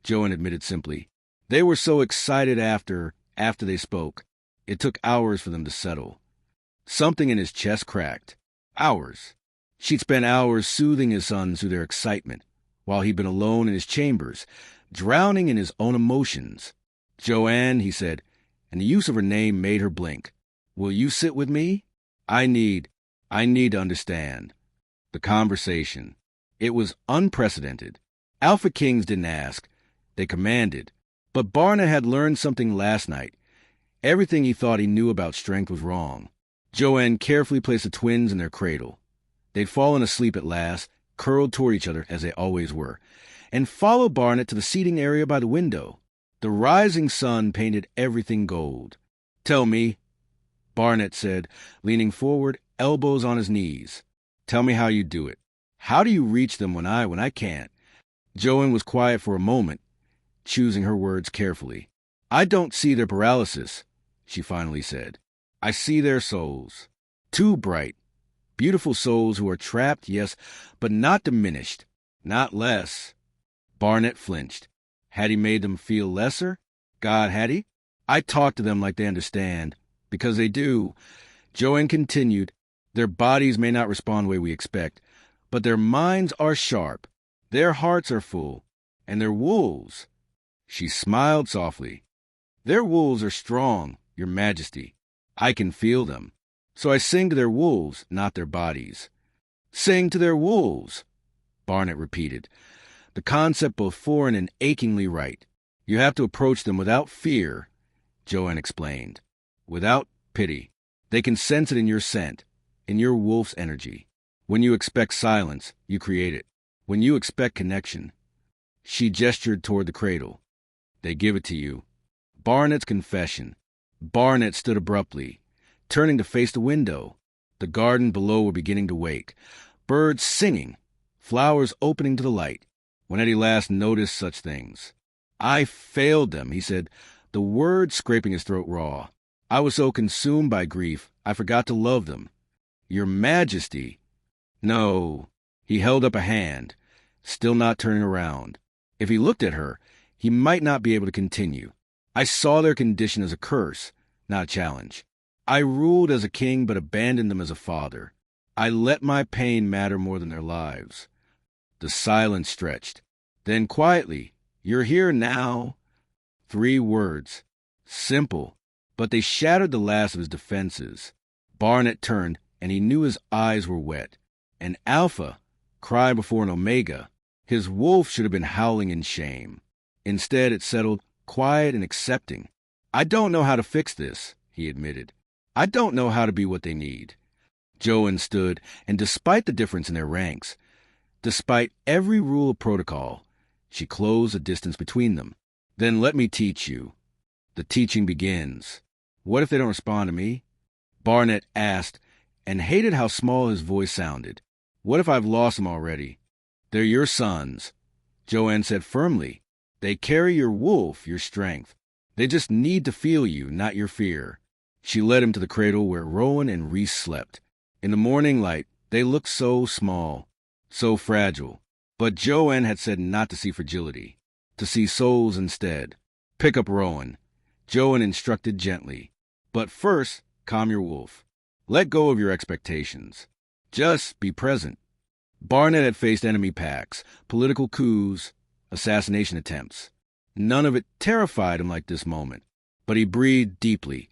Joanne admitted simply. They were so excited after they spoke. It took hours for them to settle. Something in his chest cracked. Hours. She'd spent hours soothing his sons through their excitement, while he'd been alone in his chambers, drowning in his own emotions. "Joanne," he said, and the use of her name made her blink. "Will you sit with me? I need to understand." The conversation. It was unprecedented. Alpha Kings didn't ask. They commanded. But Barnett had learned something last night. Everything he thought he knew about strength was wrong. Joanne carefully placed the twins in their cradle. They'd fallen asleep at last, curled toward each other as they always were, and followed Barnett to the seating area by the window. The rising sun painted everything gold. "Tell me," Barnett said, leaning forward, elbows on his knees. "Tell me how you do it. How do you reach them when I can't?" Joanne was quiet for a moment, choosing her words carefully. "I don't see their paralysis," she finally said. "I see their souls. Two bright, beautiful souls who are trapped, yes, but not diminished, not less." Barnett flinched. Had he made them feel lesser? God, had he? "I talk to them like they understand, because they do." Joanne continued, "Their bodies may not respond the way we expect, but their minds are sharp, their hearts are full, and their wolves." She smiled softly. "Their wolves are strong, Your Majesty. I can feel them. So I sing to their wolves, not their bodies." "Sing to their wolves," Barnett repeated, the concept both foreign and achingly right. "You have to approach them without fear," Joanne explained. "Without pity. They can sense it in your scent, in your wolf's energy. When you expect silence, you create it. When you expect connection." She gestured toward the cradle. "They give it to you." Barnett's confession. Barnett stood abruptly, turning to face the window. The garden below were beginning to wake. Birds singing, flowers opening to the light. When had he last noticed such things? "I failed them," he said, the words scraping his throat raw. "I was so consumed by grief, I forgot to love them." "Your Majesty." "No." He held up a hand, still not turning around. If he looked at her, he might not be able to continue. "I saw their condition as a curse, not a challenge. I ruled as a king but abandoned them as a father. I let my pain matter more than their lives." The silence stretched. Then quietly, "You're here now." 3 words. Simple, but they shattered the last of his defenses. Barnett turned, and he knew his eyes were wet. An Alpha cried before an Omega. His wolf should have been howling in shame. Instead, it settled, quiet and accepting. "I don't know how to fix this," he admitted. "I don't know how to be what they need." Joanne stood, and despite the difference in their ranks, despite every rule of protocol, she closed the distance between them. "Then let me teach you." The teaching begins. "What if they don't respond to me?" Barnett asked, and hated how small his voice sounded. "What if I've lost them already?" "They're your sons," Joanne said firmly. "They carry your wolf, your strength. They just need to feel you, not your fear. She led him to the cradle where Rowan and Reese slept. In the morning light, they looked so small, so fragile. But Joanne had said not to see fragility, to see souls instead. Pick up Rowan, Joanne instructed gently. But first, calm your wolf. Let go of your expectations. Just be present. Barnett had faced enemy packs, political coups, assassination attempts. None of it terrified him like this moment. But he breathed deeply,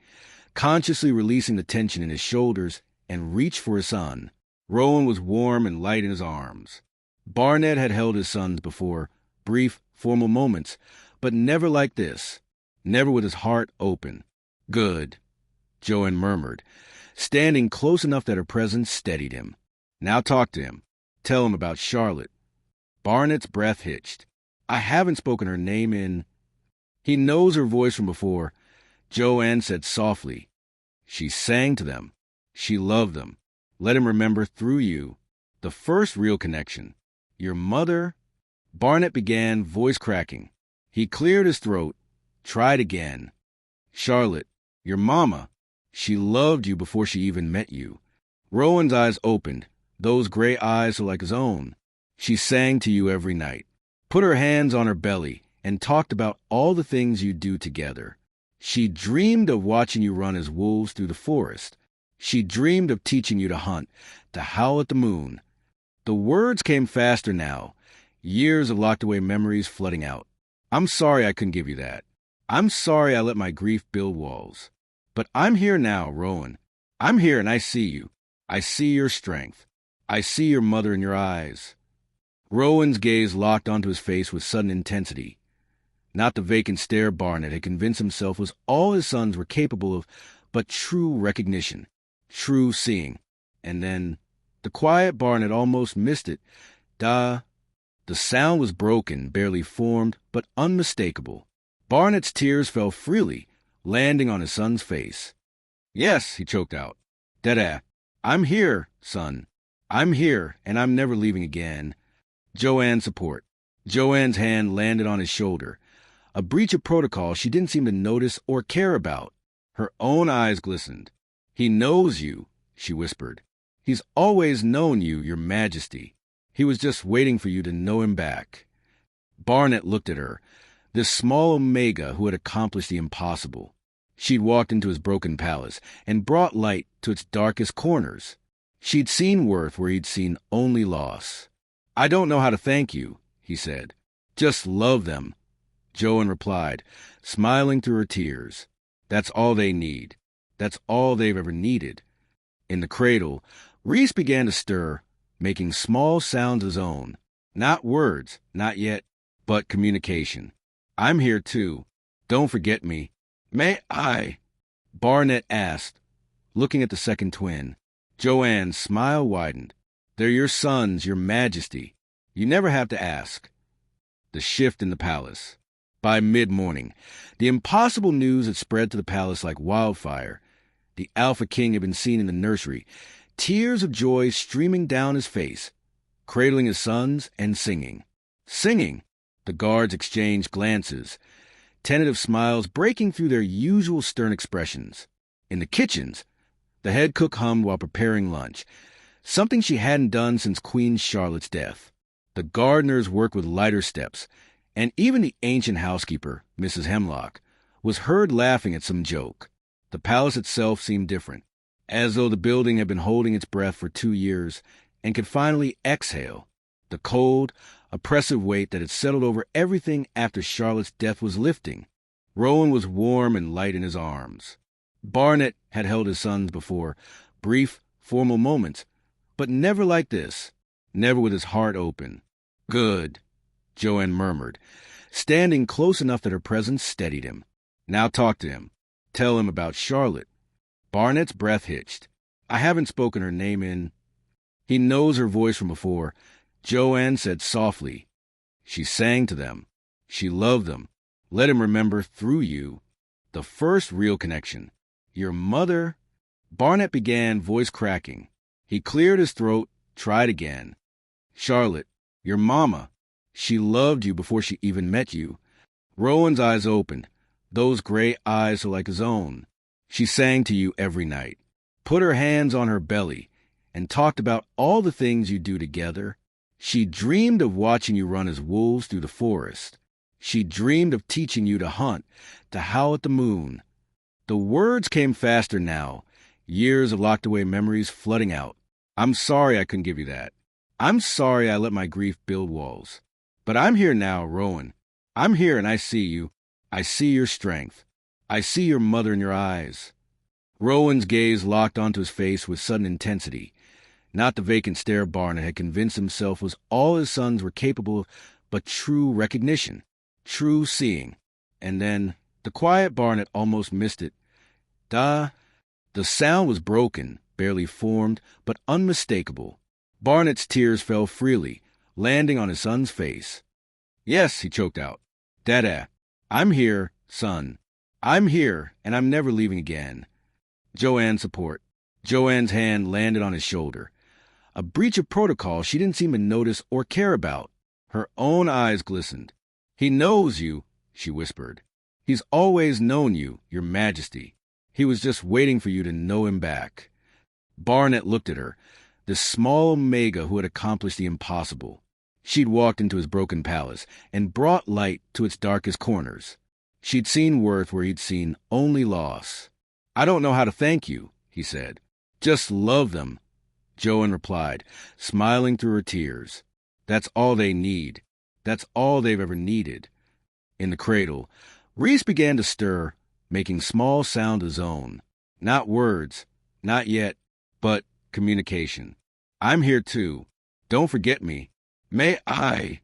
consciously releasing the tension in his shoulders, and reached for his son. Rowan was warm and light in his arms. Barnett had held his sons before, brief, formal moments, but never like this, never with his heart open. Good, Joanne murmured, standing close enough that her presence steadied him. Now talk to him. Tell him about Charlotte. Barnett's breath hitched. I haven't spoken her name in... He knows her voice from before. Joanne said softly. She sang to them. She loved them. Let him remember through you. The first real connection. Your mother... Barnett began, voice cracking. He cleared his throat. Tried again. Charlotte, your mama. She loved you before she even met you. Rowan's eyes opened. Those gray eyes were like his own. She sang to you every night, put her hands on her belly, and talked about all the things you do together. She dreamed of watching you run as wolves through the forest. She dreamed of teaching you to hunt, to howl at the moon. The words came faster now, years of locked-away memories flooding out. I'm sorry I couldn't give you that. I'm sorry I let my grief build walls. But I'm here now, Rowan. I'm here and I see you. I see your strength. I see your mother in your eyes. Rowan's gaze locked onto his face with sudden intensity. Not the vacant stare Barnett had convinced himself was all his sons were capable of, but true recognition, true seeing. And then, the quiet Barnett almost missed it. The sound was broken, barely formed, but unmistakable. Barnett's tears fell freely, landing on his son's face. Yes, he choked out. Dada, I'm here, son. I'm here, and I'm never leaving again. Joanne's support. Joanne's hand landed on his shoulder. A breach of protocol she didn't seem to notice or care about. Her own eyes glistened. He knows you, she whispered. He's always known you, your majesty. He was just waiting for you to know him back. Barnett looked at her, this small omega who had accomplished the impossible. She'd walked into his broken palace and brought light to its darkest corners. She'd seen worth where he'd seen only loss. I don't know how to thank you, he said. Just love them. Joanne replied, smiling through her tears. That's all they need. That's all they've ever needed. In the cradle, Reese began to stir, making small sounds of his own. Not words, not yet, but communication. I'm here too. Don't forget me. May I? Barnett asked, looking at the second twin. Joanne's smile widened. They're your sons, your majesty. You never have to ask. The shift in the palace. By mid-morning, the impossible news had spread to the palace like wildfire. The Alpha King had been seen in the nursery, tears of joy streaming down his face, cradling his sons and singing. Singing! The guards exchanged glances, tentative smiles breaking through their usual stern expressions. In the kitchens, the head cook hummed while preparing lunch, something she hadn't done since Queen Charlotte's death. The gardeners worked with lighter steps, and even the ancient housekeeper, Mrs. Hemlock, was heard laughing at some joke. The palace itself seemed different, as though the building had been holding its breath for 2 years and could finally exhale. The cold, oppressive weight that had settled over everything after Charlotte's death was lifting. Rowan was warm and light in his arms. Barnett had held his sons before, brief, formal moments, but never like this, never with his heart open. Good, Joanne murmured, standing close enough that her presence steadied him. Now talk to him. Tell him about Charlotte. Barnett's breath hitched. I haven't spoken her name in... He knows her voice from before. Joanne said softly. She sang to them. She loved them. Let him remember through you. The first real connection. Your mother... Barnett began, voice cracking. He cleared his throat, tried again. Charlotte, your mama. She loved you before she even met you. Rowan's eyes opened. Those gray eyes are like his own. She sang to you every night, put her hands on her belly, and talked about all the things you do together. She dreamed of watching you run as wolves through the forest. She dreamed of teaching you to hunt, to howl at the moon. The words came faster now, years of locked-away memories flooding out. I'm sorry I couldn't give you that. I'm sorry I let my grief build walls. But I'm here now, Rowan. I'm here and I see you. I see your strength. I see your mother in your eyes. Rowan's gaze locked onto his face with sudden intensity. Not the vacant stare Barnett had convinced himself was all his sons were capable of, but true recognition, true seeing. And then, the quiet Barnett almost missed it. Da. The sound was broken, barely formed, but unmistakable. Barnett's tears fell freely, landing on his son's face. Yes, he choked out. Dada, I'm here, son. I'm here, and I'm never leaving again. Joanne's support. Joanne's hand landed on his shoulder. A breach of protocol she didn't seem to notice or care about. Her own eyes glistened. He knows you, she whispered. He's always known you, your majesty. He was just waiting for you to know him back. Barnett looked at her, this small Omega who had accomplished the impossible. She'd walked into his broken palace and brought light to its darkest corners. She'd seen worth where he'd seen only loss. I don't know how to thank you, he said. Just love them, Joanne replied, smiling through her tears. That's all they need. That's all they've ever needed. In the cradle, Reese began to stir, making small sound of his own. Not words, not yet, but communication. I'm here too. Don't forget me. May I?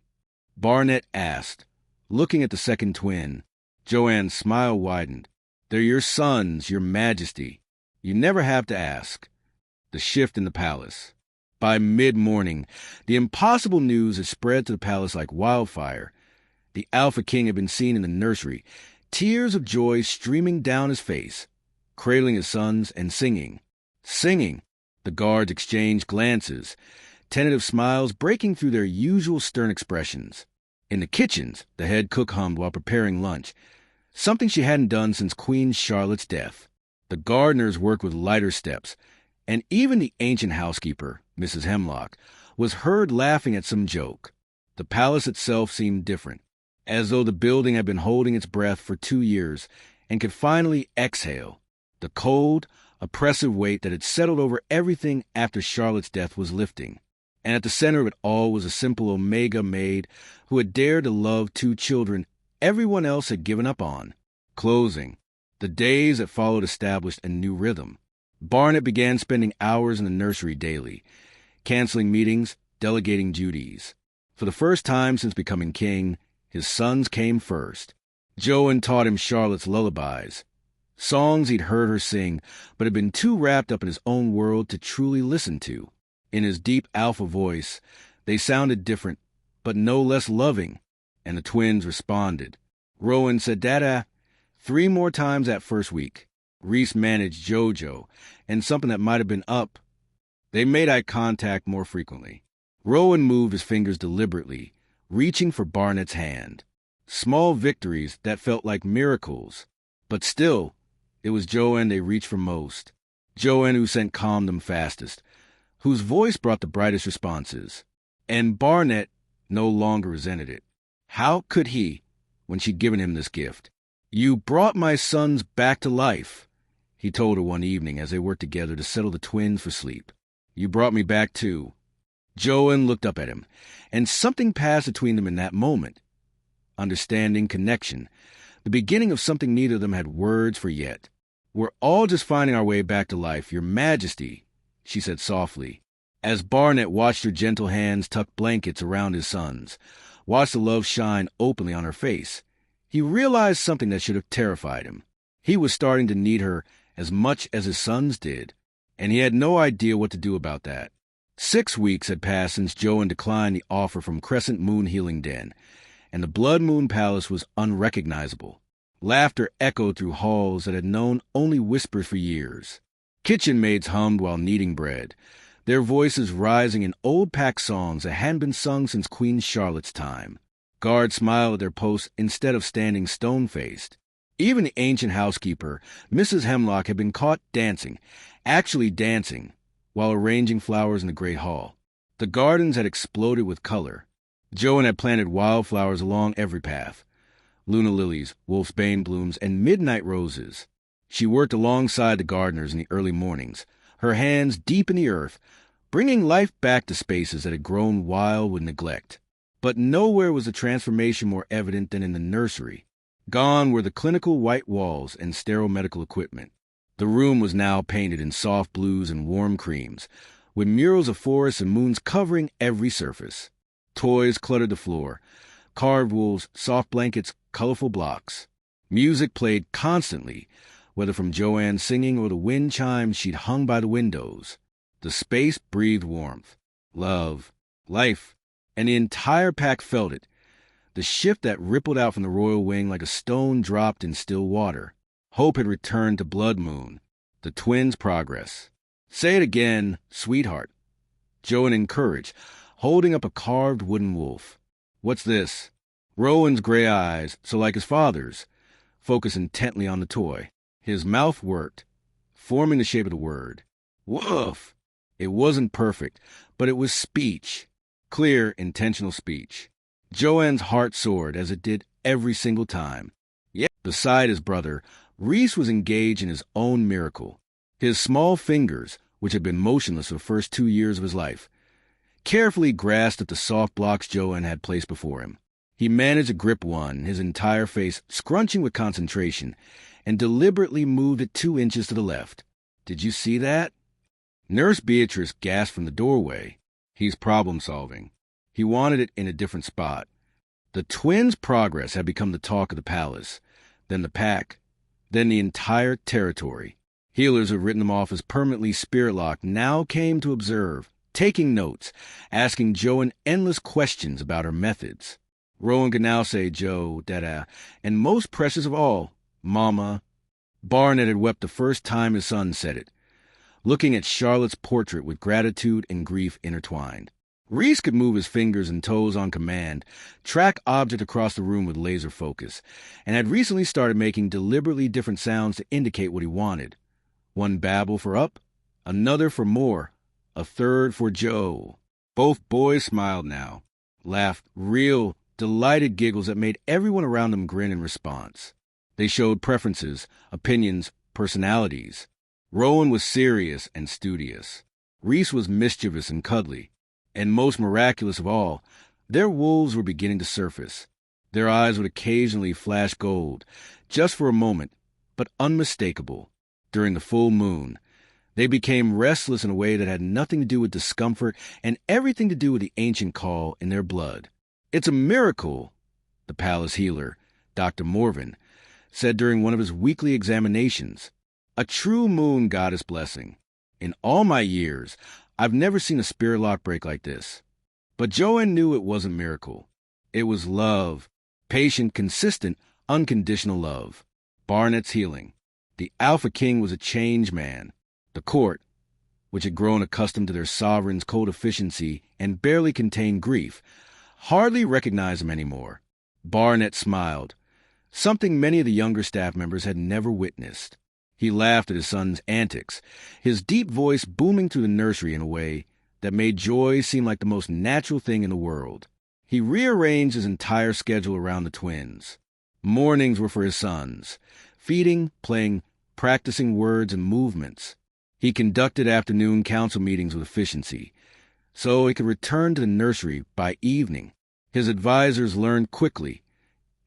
Barnett asked, looking at the second twin. Joanne's smile widened. They're your sons, your majesty. You never have to ask. The shift in the palace. By mid-morning, the impossible news had spread to the palace like wildfire. The Alpha King had been seen in the nursery, tears of joy streaming down his face, cradling his sons and singing. Singing! The guards exchanged glances, tentative smiles breaking through their usual stern expressions. In the kitchens, the head cook hummed while preparing lunch, something she hadn't done since Queen Charlotte's death. The gardeners worked with lighter steps, and even the ancient housekeeper, Mrs. Hemlock, was heard laughing at some joke. The palace itself seemed different, as though the building had been holding its breath for 2 years and could finally exhale. The cold, oppressive weight that had settled over everything after Charlotte's death was lifting. And at the center of it all was a simple Omega maid who had dared to love 2 children everyone else had given up on. Closing. The days that followed established a new rhythm. Barnett began spending hours in the nursery daily, canceling meetings, delegating duties. For the first time since becoming king, his sons came first. Joanne taught him Charlotte's lullabies, songs he'd heard her sing, but had been too wrapped up in his own world to truly listen to. In his deep alpha voice, they sounded different, but no less loving, and the twins responded. Rowan said, Dada, 3 more times that first week. Reese managed Jojo, and something that might have been up. They made eye contact more frequently. Rowan moved his fingers deliberately, reaching for Barnett's hand. Small victories that felt like miracles. But still, it was Joanne they reached for most. Joanne who sent calm them fastest, whose voice brought the brightest responses. And Barnett no longer resented it. How could he, when she'd given him this gift? You brought my sons back to life, he told her one evening as they worked together to settle the twins for sleep. You brought me back too. Joanne looked up at him, and something passed between them in that moment. Understanding, connection, the beginning of something neither of them had words for yet. We're all just finding our way back to life, your majesty, she said softly, as Barnett watched her gentle hands tuck blankets around his sons, watched the love shine openly on her face. He realized something that should have terrified him. He was starting to need her as much as his sons did, and he had no idea what to do about that. 6 weeks had passed since Joanne declined the offer from Crescent Moon Healing Den, and the Blood Moon Palace was unrecognizable. Laughter echoed through halls that had known only whispers for years. Kitchen maids hummed while kneading bread, their voices rising in old pack songs that hadn't been sung since Queen Charlotte's time. Guards smiled at their posts instead of standing stone-faced. Even the ancient housekeeper, Mrs. Hemlock, had been caught dancing, actually dancing, while arranging flowers in the great hall. The gardens had exploded with color. Joan had planted wildflowers along every path: Luna lilies, wolfsbane blooms, and midnight roses. She worked alongside the gardeners in the early mornings, her hands deep in the earth, bringing life back to spaces that had grown wild with neglect. But nowhere was the transformation more evident than in the nursery. Gone were the clinical white walls and sterile medical equipment. The room was now painted in soft blues and warm creams, with murals of forests and moons covering every surface. Toys cluttered the floor: carved wolves, soft blankets, colorful blocks. Music played constantly, whether from Joanne singing or the wind chimes she'd hung by the windows. The space breathed warmth, love, life, and the entire pack felt it. The shift that rippled out from the royal wing like a stone dropped in still water. Hope had returned to Blood Moon. The twins' progress. "Say it again, sweetheart," Joan encouraged, holding up a carved wooden wolf. "What's this?" Rowan's gray eyes, so like his father's, focused intently on the toy. His mouth worked, forming the shape of the word. Woof! It wasn't perfect, but it was speech. Clear, intentional speech. Joanne's heart soared, as it did every single time. Yet, beside his brother, Reese was engaged in his own miracle. His small fingers, which had been motionless for the first 2 years of his life, carefully grasped at the soft blocks Joanne had placed before him. He managed to grip one, his entire face scrunching with concentration, and deliberately moved it 2 inches to the left. "Did you see that?" Nurse Beatrice gasped from the doorway. He's problem-solving. He wanted it in a different spot. The twins' progress had become the talk of the palace, then the pack, then the entire territory. Healers who had written them off as permanently spirit-locked now came to observe, taking notes, asking Joan endless questions about her methods. Rowan could now say Joe, Dada, and most precious of all, Mama. Barnett had wept the first time his son said it, looking at Charlotte's portrait with gratitude and grief intertwined. Reese could move his fingers and toes on command, track objects across the room with laser focus, and had recently started making deliberately different sounds to indicate what he wanted. One babble for up, another for more, a third for Joe. Both boys smiled now, laughed real, delighted giggles that made everyone around them grin in response. They showed preferences, opinions, personalities. Rowan was serious and studious. Reese was mischievous and cuddly. And most miraculous of all, their wolves were beginning to surface. Their eyes would occasionally flash gold, just for a moment, but unmistakable. During the full moon, they became restless in a way that had nothing to do with discomfort and everything to do with the ancient call in their blood. "It's a miracle," the palace healer, Dr. Morven, said during one of his weekly examinations. "A true moon goddess blessing. In all my years, I've never seen a spirit lock break like this." But Joanne knew it wasn't miracle. It was love. Patient, consistent, unconditional love. Barnett's healing. The Alpha King was a changed man. The court, which had grown accustomed to their sovereign's cold efficiency and barely contained grief, hardly recognized him anymore. Barnett smiled, something many of the younger staff members had never witnessed. He laughed at his son's antics, his deep voice booming through the nursery in a way that made joy seem like the most natural thing in the world. He rearranged his entire schedule around the twins. Mornings were for his sons, feeding, playing, practicing words and movements. He conducted afternoon council meetings with efficiency, so he could return to the nursery by evening. His advisors learned quickly.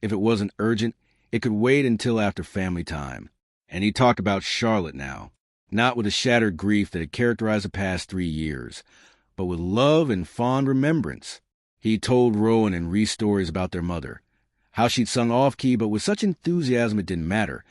If it wasn't urgent, it could wait until after family time. And he talked about Charlotte now, not with the shattered grief that had characterized the past 3 years, but with love and fond remembrance. He told Rowan and Reese stories about their mother, how she'd sung off-key but with such enthusiasm it didn't matter,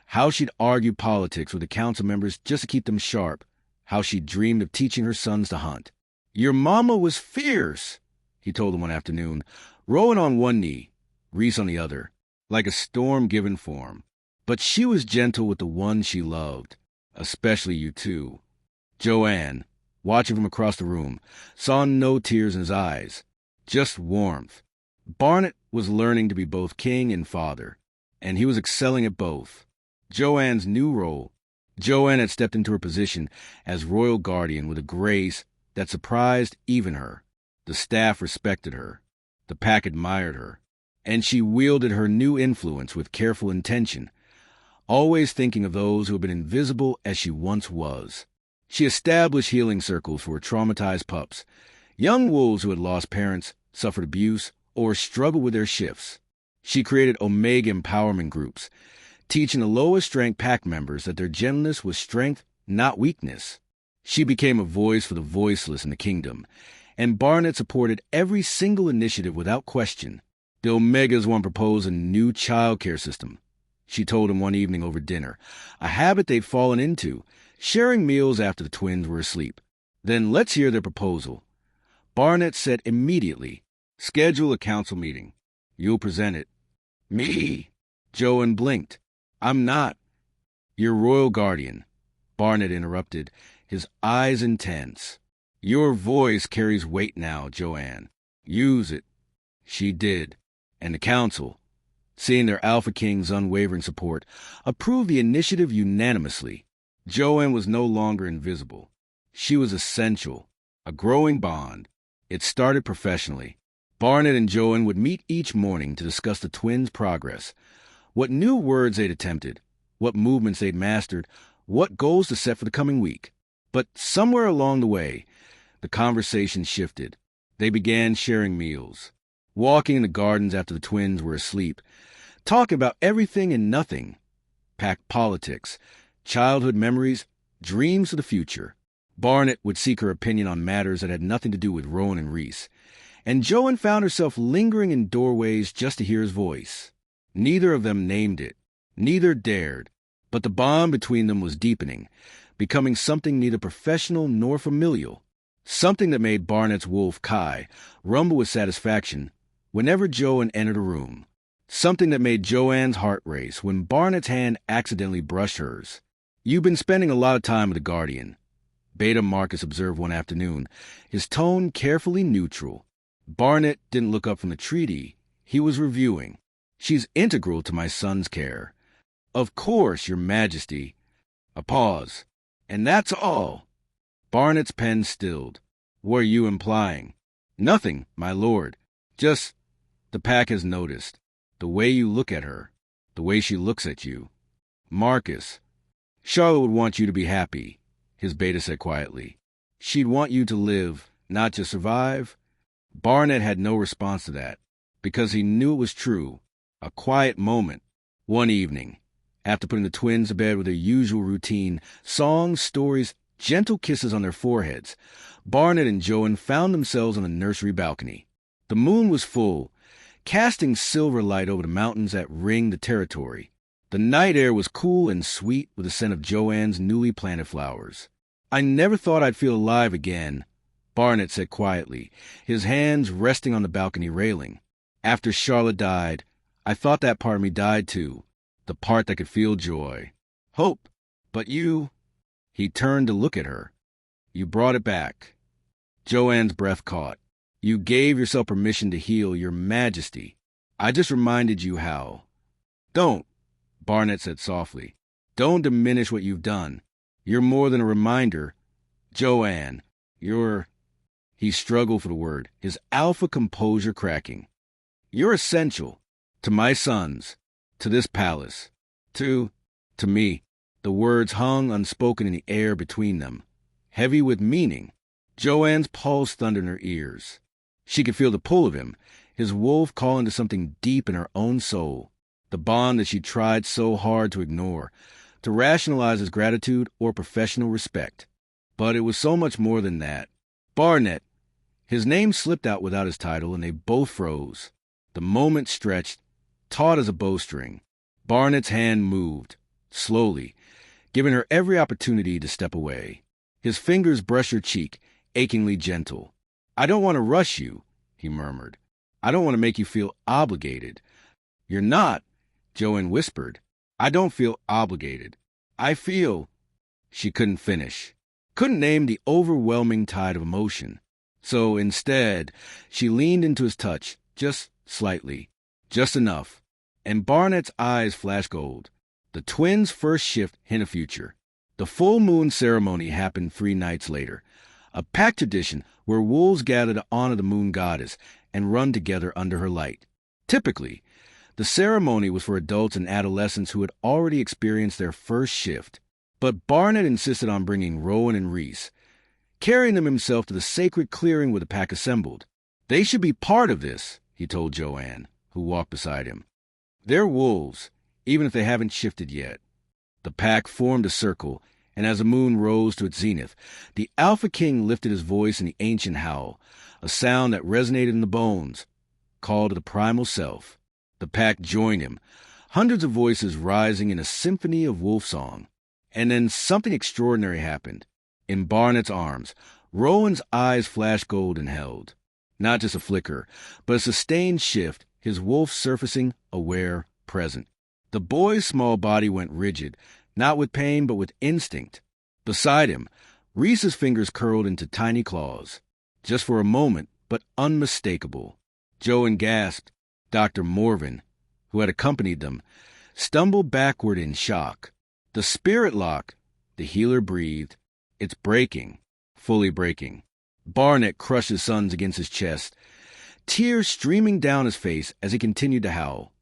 how she'd argued politics with the council members just to keep them sharp, how she'd dreamed of teaching her sons to hunt. "Your mama was fierce," he told them one afternoon, Rowan on one knee, Reese on the other, like a storm given form. "But she was gentle with the one she loved, especially you two." Joanne, watching from across the room, saw no tears in his eyes, just warmth. Barnett was learning to be both king and father, and he was excelling at both. Joanne's new role. Joanne had stepped into her position as royal guardian with a grace that surprised even her. The staff respected her. The pack admired her. And she wielded her new influence with careful intention, always thinking of those who had been invisible as she once was. She established healing circles for traumatized pups, young wolves who had lost parents, suffered abuse, or struggled with their shifts. She created Omega empowerment groups, teaching the lowest ranked pack members that their gentleness was strength, not weakness. She became a voice for the voiceless in the kingdom, and Barnett supported every single initiative without question. The Omegas want to propose a new child care system, she told him one evening over dinner, a habit they'd fallen into, sharing meals after the twins were asleep. Then let's hear their proposal. Barnett said immediately, schedule a council meeting. You'll present it. Me? Joanne blinked. I'm not. Your royal guardian. Barnett interrupted, his eyes intense. Your voice carries weight now, Joanne. Use it. She did. And the council, seeing their Alpha King's unwavering support, approved the initiative unanimously. Joanne was no longer invisible. She was essential, a growing bond. It started professionally. Barnett and Joanne would meet each morning to discuss the twins' progress, what new words they'd attempted, what movements they'd mastered, what goals to set for the coming week. But somewhere along the way, the conversation shifted. They began sharing meals, walking in the gardens after the twins were asleep, talking about everything and nothing, pack politics, childhood memories, dreams of the future. Barnett would seek her opinion on matters that had nothing to do with Rowan and Reese, and Joanne found herself lingering in doorways just to hear his voice. Neither of them named it, neither dared, but the bond between them was deepening, becoming something neither professional nor familial, something that made Barnett's wolf, Kai, rumble with satisfaction whenever Joanne entered a room, something that made Joanne's heart race when Barnett's hand accidentally brushed hers. You've been spending a lot of time with the Guardian, Beta Marcus observed one afternoon, his tone carefully neutral. Barnett didn't look up from the treaty. He was reviewing. She's integral to my son's care. Of course, Your Majesty. A pause. And that's all. Barnett's pen stilled. What are you implying? Nothing, my lord. Just, the pack has noticed. The way you look at her. The way she looks at you. Marcus. Charlotte would want you to be happy, his beta said quietly. She'd want you to live, not just survive. Barnett had no response to that, because he knew it was true. A quiet moment. One evening, after putting the twins to bed with their usual routine, songs, stories, gentle kisses on their foreheads, Barnett and Joanne found themselves on the nursery balcony. The moon was full, casting silver light over the mountains that ringed the territory. The night air was cool and sweet with the scent of Joanne's newly planted flowers. I never thought I'd feel alive again, Barnett said quietly, his hands resting on the balcony railing. After Charlotte died, I thought that part of me died too, the part that could feel joy. Hope. But you... He turned to look at her. You brought it back. Joanne's breath caught. You gave yourself permission to heal, Your Majesty. I just reminded you how. Don't, Barnett said softly. Don't diminish what you've done. You're more than a reminder. Joanne, you're... He struggled for the word, his alpha composure cracking. You're essential. To my sons. To this palace. To me. The words hung unspoken in the air between them, heavy with meaning. Joanne's pulse thundered in her ears. She could feel the pull of him, his wolf calling to something deep in her own soul, the bond that she tried so hard to ignore, to rationalize as gratitude or professional respect. But it was so much more than that. Barnett. His name slipped out without his title, and they both froze. The moment stretched, taut as a bowstring. Barnett's hand moved, slowly, giving her every opportunity to step away. His fingers brushed her cheek, achingly gentle. I don't want to rush you, he murmured. I don't want to make you feel obligated. You're not, Joanne whispered. I don't feel obligated. I feel... She couldn't finish. Couldn't name the overwhelming tide of emotion. So instead, she leaned into his touch, just slightly, just enough. and Barnett's eyes flashed gold. The twins' first shift hint a future. The full moon ceremony happened 3 nights later, a pack tradition where wolves gather to honor the moon goddess and run together under her light. Typically, the ceremony was for adults and adolescents who had already experienced their first shift, but Barnett insisted on bringing Rowan and Reese, carrying them himself to the sacred clearing where the pack assembled. They should be part of this, he told Joanne, who walked beside him. They're wolves, even if they haven't shifted yet. The pack formed a circle, and as the moon rose to its zenith, the Alpha King lifted his voice in the ancient howl, a sound that resonated in the bones, call to the primal self. The pack joined him, hundreds of voices rising in a symphony of wolf song. And then something extraordinary happened. In Barnett's arms, Rowan's eyes flashed gold and held. Not just a flicker, but a sustained shift, his wolf surfacing, aware, present. The boy's small body went rigid, not with pain but with instinct. Beside him, Reese's fingers curled into tiny claws. Just for a moment, but unmistakable. Joanne gasped. Dr. Morven, who had accompanied them, stumbled backward in shock. The spirit lock, the healer breathed. It's breaking, fully breaking. Barnett crushed his sons against his chest, tears streaming down his face as he continued to howl,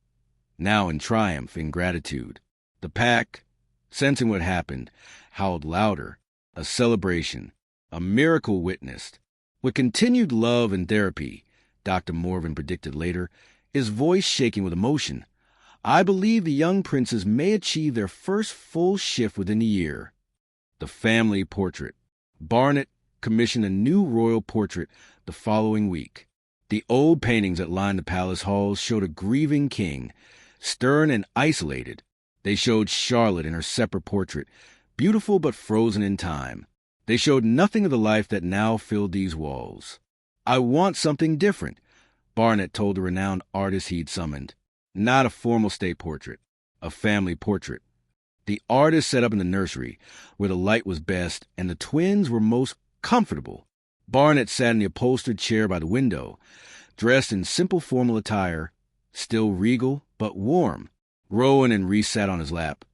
now in triumph, in gratitude. The pack, sensing what happened, howled louder, a celebration, a miracle witnessed. With continued love and therapy, Dr. Morven predicted later, his voice shaking with emotion, I believe the young princes may achieve their first full shift within a year. The family portrait. Barnett commissioned a new royal portrait the following week. The old paintings that lined the palace halls showed a grieving king, stern and isolated. They showed Charlotte in her separate portrait, beautiful but frozen in time. They showed nothing of the life that now filled these walls. I want something different, Barnett told the renowned artist he'd summoned. Not a formal state portrait, a family portrait. The artist set up in the nursery, where the light was best and the twins were most comfortable. Barnett sat in the upholstered chair by the window, dressed in simple formal attire, still regal but warm. Rowan and Reese sat on his lap,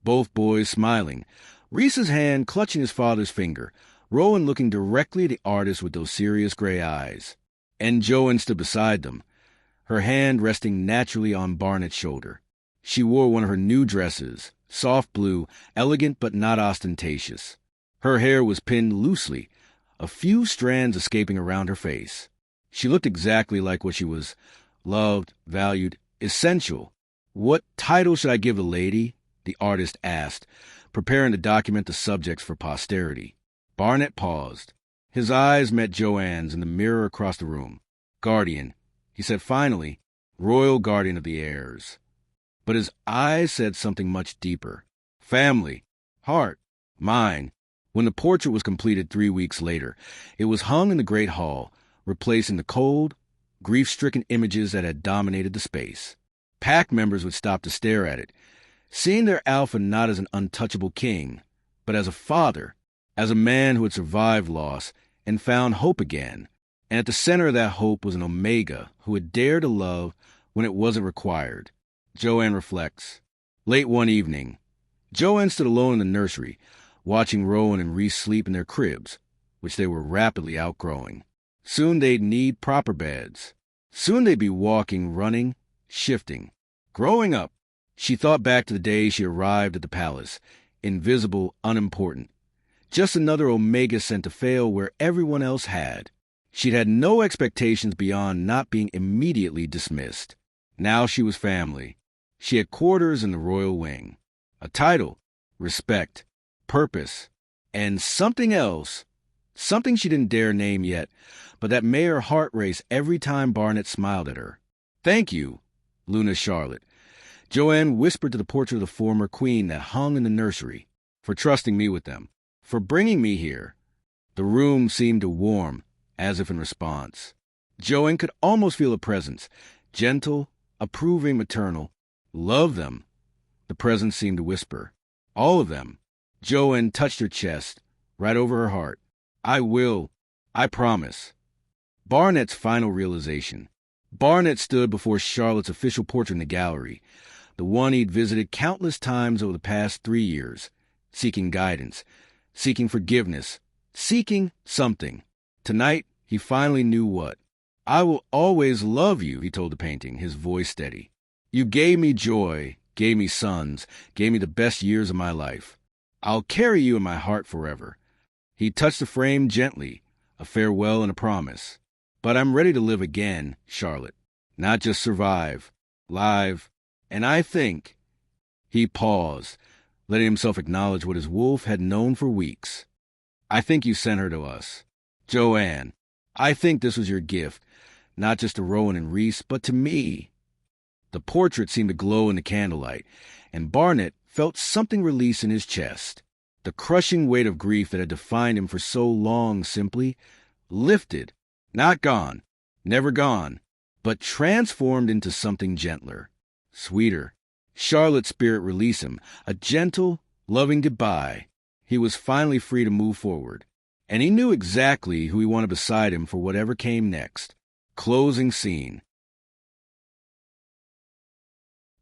both boys smiling, Reese's hand clutching his father's finger, Rowan looking directly at the artist with those serious gray eyes. And Joanne stood beside them, her hand resting naturally on Barnett's shoulder. She wore one of her new dresses, soft blue, elegant but not ostentatious. Her hair was pinned loosely, a few strands escaping around her face. She looked exactly like what she was, loved, valued, essential. What title should I give the lady? The artist asked, preparing to document the subjects for posterity. Barnett paused. His eyes met Joanne's in the mirror across the room. Guardian, he said finally, royal guardian of the heirs. But his eyes said something much deeper. Family, heart, mine. When the portrait was completed 3 weeks later, it was hung in the great hall, replacing the cold, grief-stricken images that had dominated the space. Pack members would stop to stare at it, seeing their alpha not as an untouchable king, but as a father, as a man who had survived loss and found hope again. And at the center of that hope was an Omega who had dared to love when it wasn't required. Joanne reflects. Late one evening, Joanne stood alone in the nursery, watching Rowan and Reese sleep in their cribs, which they were rapidly outgrowing. Soon they'd need proper beds. Soon they'd be walking, running, shifting. Growing up, she thought back to the day she arrived at the palace, invisible, unimportant. Just another Omega sent to fail where everyone else had. She'd had no expectations beyond not being immediately dismissed. Now she was family. She had quarters in the royal wing. A title, respect, purpose, and something else. Something she didn't dare name yet, but that made her heart race every time Barnett smiled at her. Thank you, Luna Charlotte. Joanne whispered to the portrait of the former queen that hung in the nursery, for trusting me with them, for bringing me here. The room seemed to warm, as if in response. Joanne could almost feel a presence, gentle, approving, maternal. Love them, the presence seemed to whisper. All of them. Joanne touched her chest, right over her heart. I will. I promise. Barnett's final realization. Barnet stood before Charlotte's official portrait in the gallery, the one he'd visited countless times over the past 3 years, seeking guidance, seeking forgiveness, seeking something. Tonight, he finally knew what. "I will always love you," he told the painting, his voice steady. "You gave me joy, gave me sons, gave me the best years of my life. I'll carry you in my heart forever." He touched the frame gently, a farewell and a promise. "But I'm ready to live again, Charlotte. Not just survive. Live. And I think—" He paused, letting himself acknowledge what his wolf had known for weeks. "I think you sent her to us. Joanne, I think this was your gift, not just to Rowan and Reese, but to me." The portrait seemed to glow in the candlelight, and Barnet felt something release in his chest. The crushing weight of grief that had defined him for so long simply lifted, not gone, never gone, but transformed into something gentler, sweeter. Charlotte's spirit released him, a gentle, loving goodbye. He was finally free to move forward, and he knew exactly who he wanted beside him for whatever came next. Closing scene.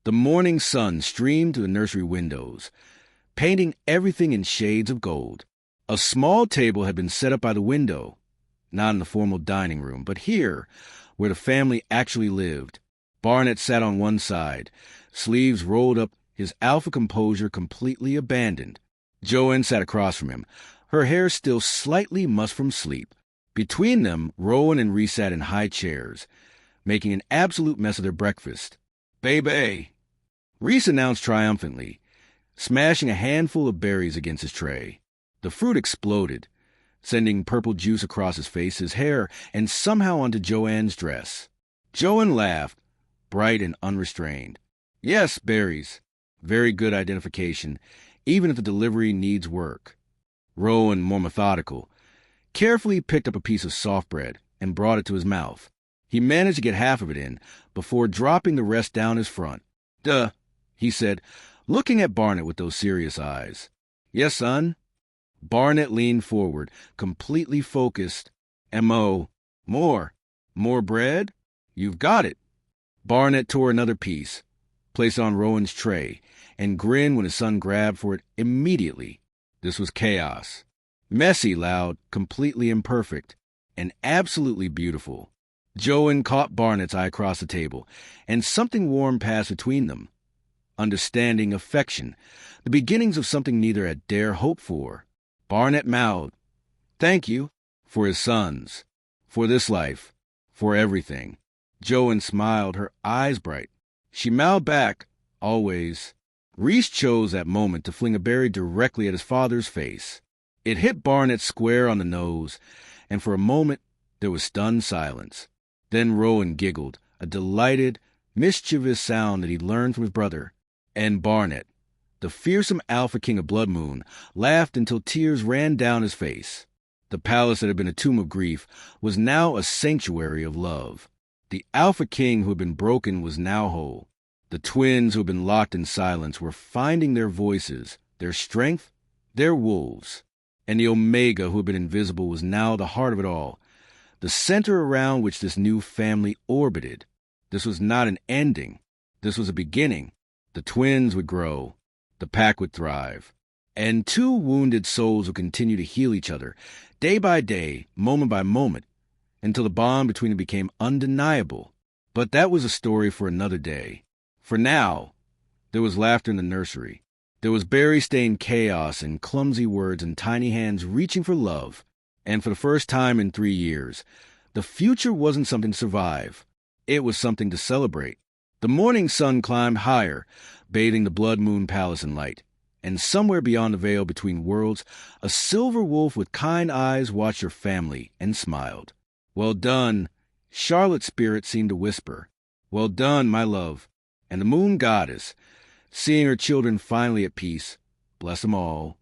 The morning sun streamed through the nursery windows, painting everything in shades of gold. A small table had been set up by the window, not in the formal dining room, but here, where the family actually lived. Barnet sat on one side, sleeves rolled up, his alpha composure completely abandoned. Joanne sat across from him, her hair still slightly mussed from sleep. Between them, Rowan and Reese sat in high chairs, making an absolute mess of their breakfast. "Baby," Reese announced triumphantly, smashing a handful of berries against his tray. The fruit exploded, sending purple juice across his face, his hair, and somehow onto Joanne's dress. Joanne laughed, bright and unrestrained. "Yes, berries. Very good identification, even if the delivery needs work." Rowan, more methodical, carefully picked up a piece of soft bread and brought it to his mouth. He managed to get half of it in before dropping the rest down his front. "Duh," he said, looking at Barnet with those serious eyes. "Yes, son?" Barnet leaned forward, completely focused. "M.O. More. More bread? You've got it." Barnet tore another piece, placed it on Rowan's tray, and grinned when his son grabbed for it immediately. This was chaos. Messy, loud, completely imperfect, and absolutely beautiful. Joanne caught Barnet's eye across the table, and something warm passed between them. Understanding, affection, the beginnings of something neither had dare hope for. Barnet mouthed, "Thank you," for his sons, for this life, for everything. Joanne smiled, her eyes bright. She mouthed back, "Always." Reese chose that moment to fling a berry directly at his father's face. It hit Barnet square on the nose, and for a moment there was stunned silence. Then Rowan giggled, a delighted, mischievous sound that he'd learned from his brother. And Barnet, the fearsome alpha king of Blood Moon, laughed until tears ran down his face. The palace that had been a tomb of grief was now a sanctuary of love. The alpha king who had been broken was now whole. The twins who had been locked in silence were finding their voices, their strength, their wolves. And the Omega who had been invisible was now the heart of it all, the center around which this new family orbited. This was not an ending. This was a beginning. The twins would grow. The pack would thrive. And two wounded souls would continue to heal each other, day by day, moment by moment, until the bond between them became undeniable. But that was a story for another day. For now, there was laughter in the nursery. There was berry-stained chaos and clumsy words and tiny hands reaching for love. And for the first time in 3 years, the future wasn't something to survive. It was something to celebrate. The morning sun climbed higher, bathing the Blood Moon Palace in light. And somewhere beyond the veil between worlds, a silver wolf with kind eyes watched her family and smiled. "Well done," Charlotte's spirit seemed to whisper. "Well done, my love." And the moon goddess, seeing her children finally at peace, bless them all,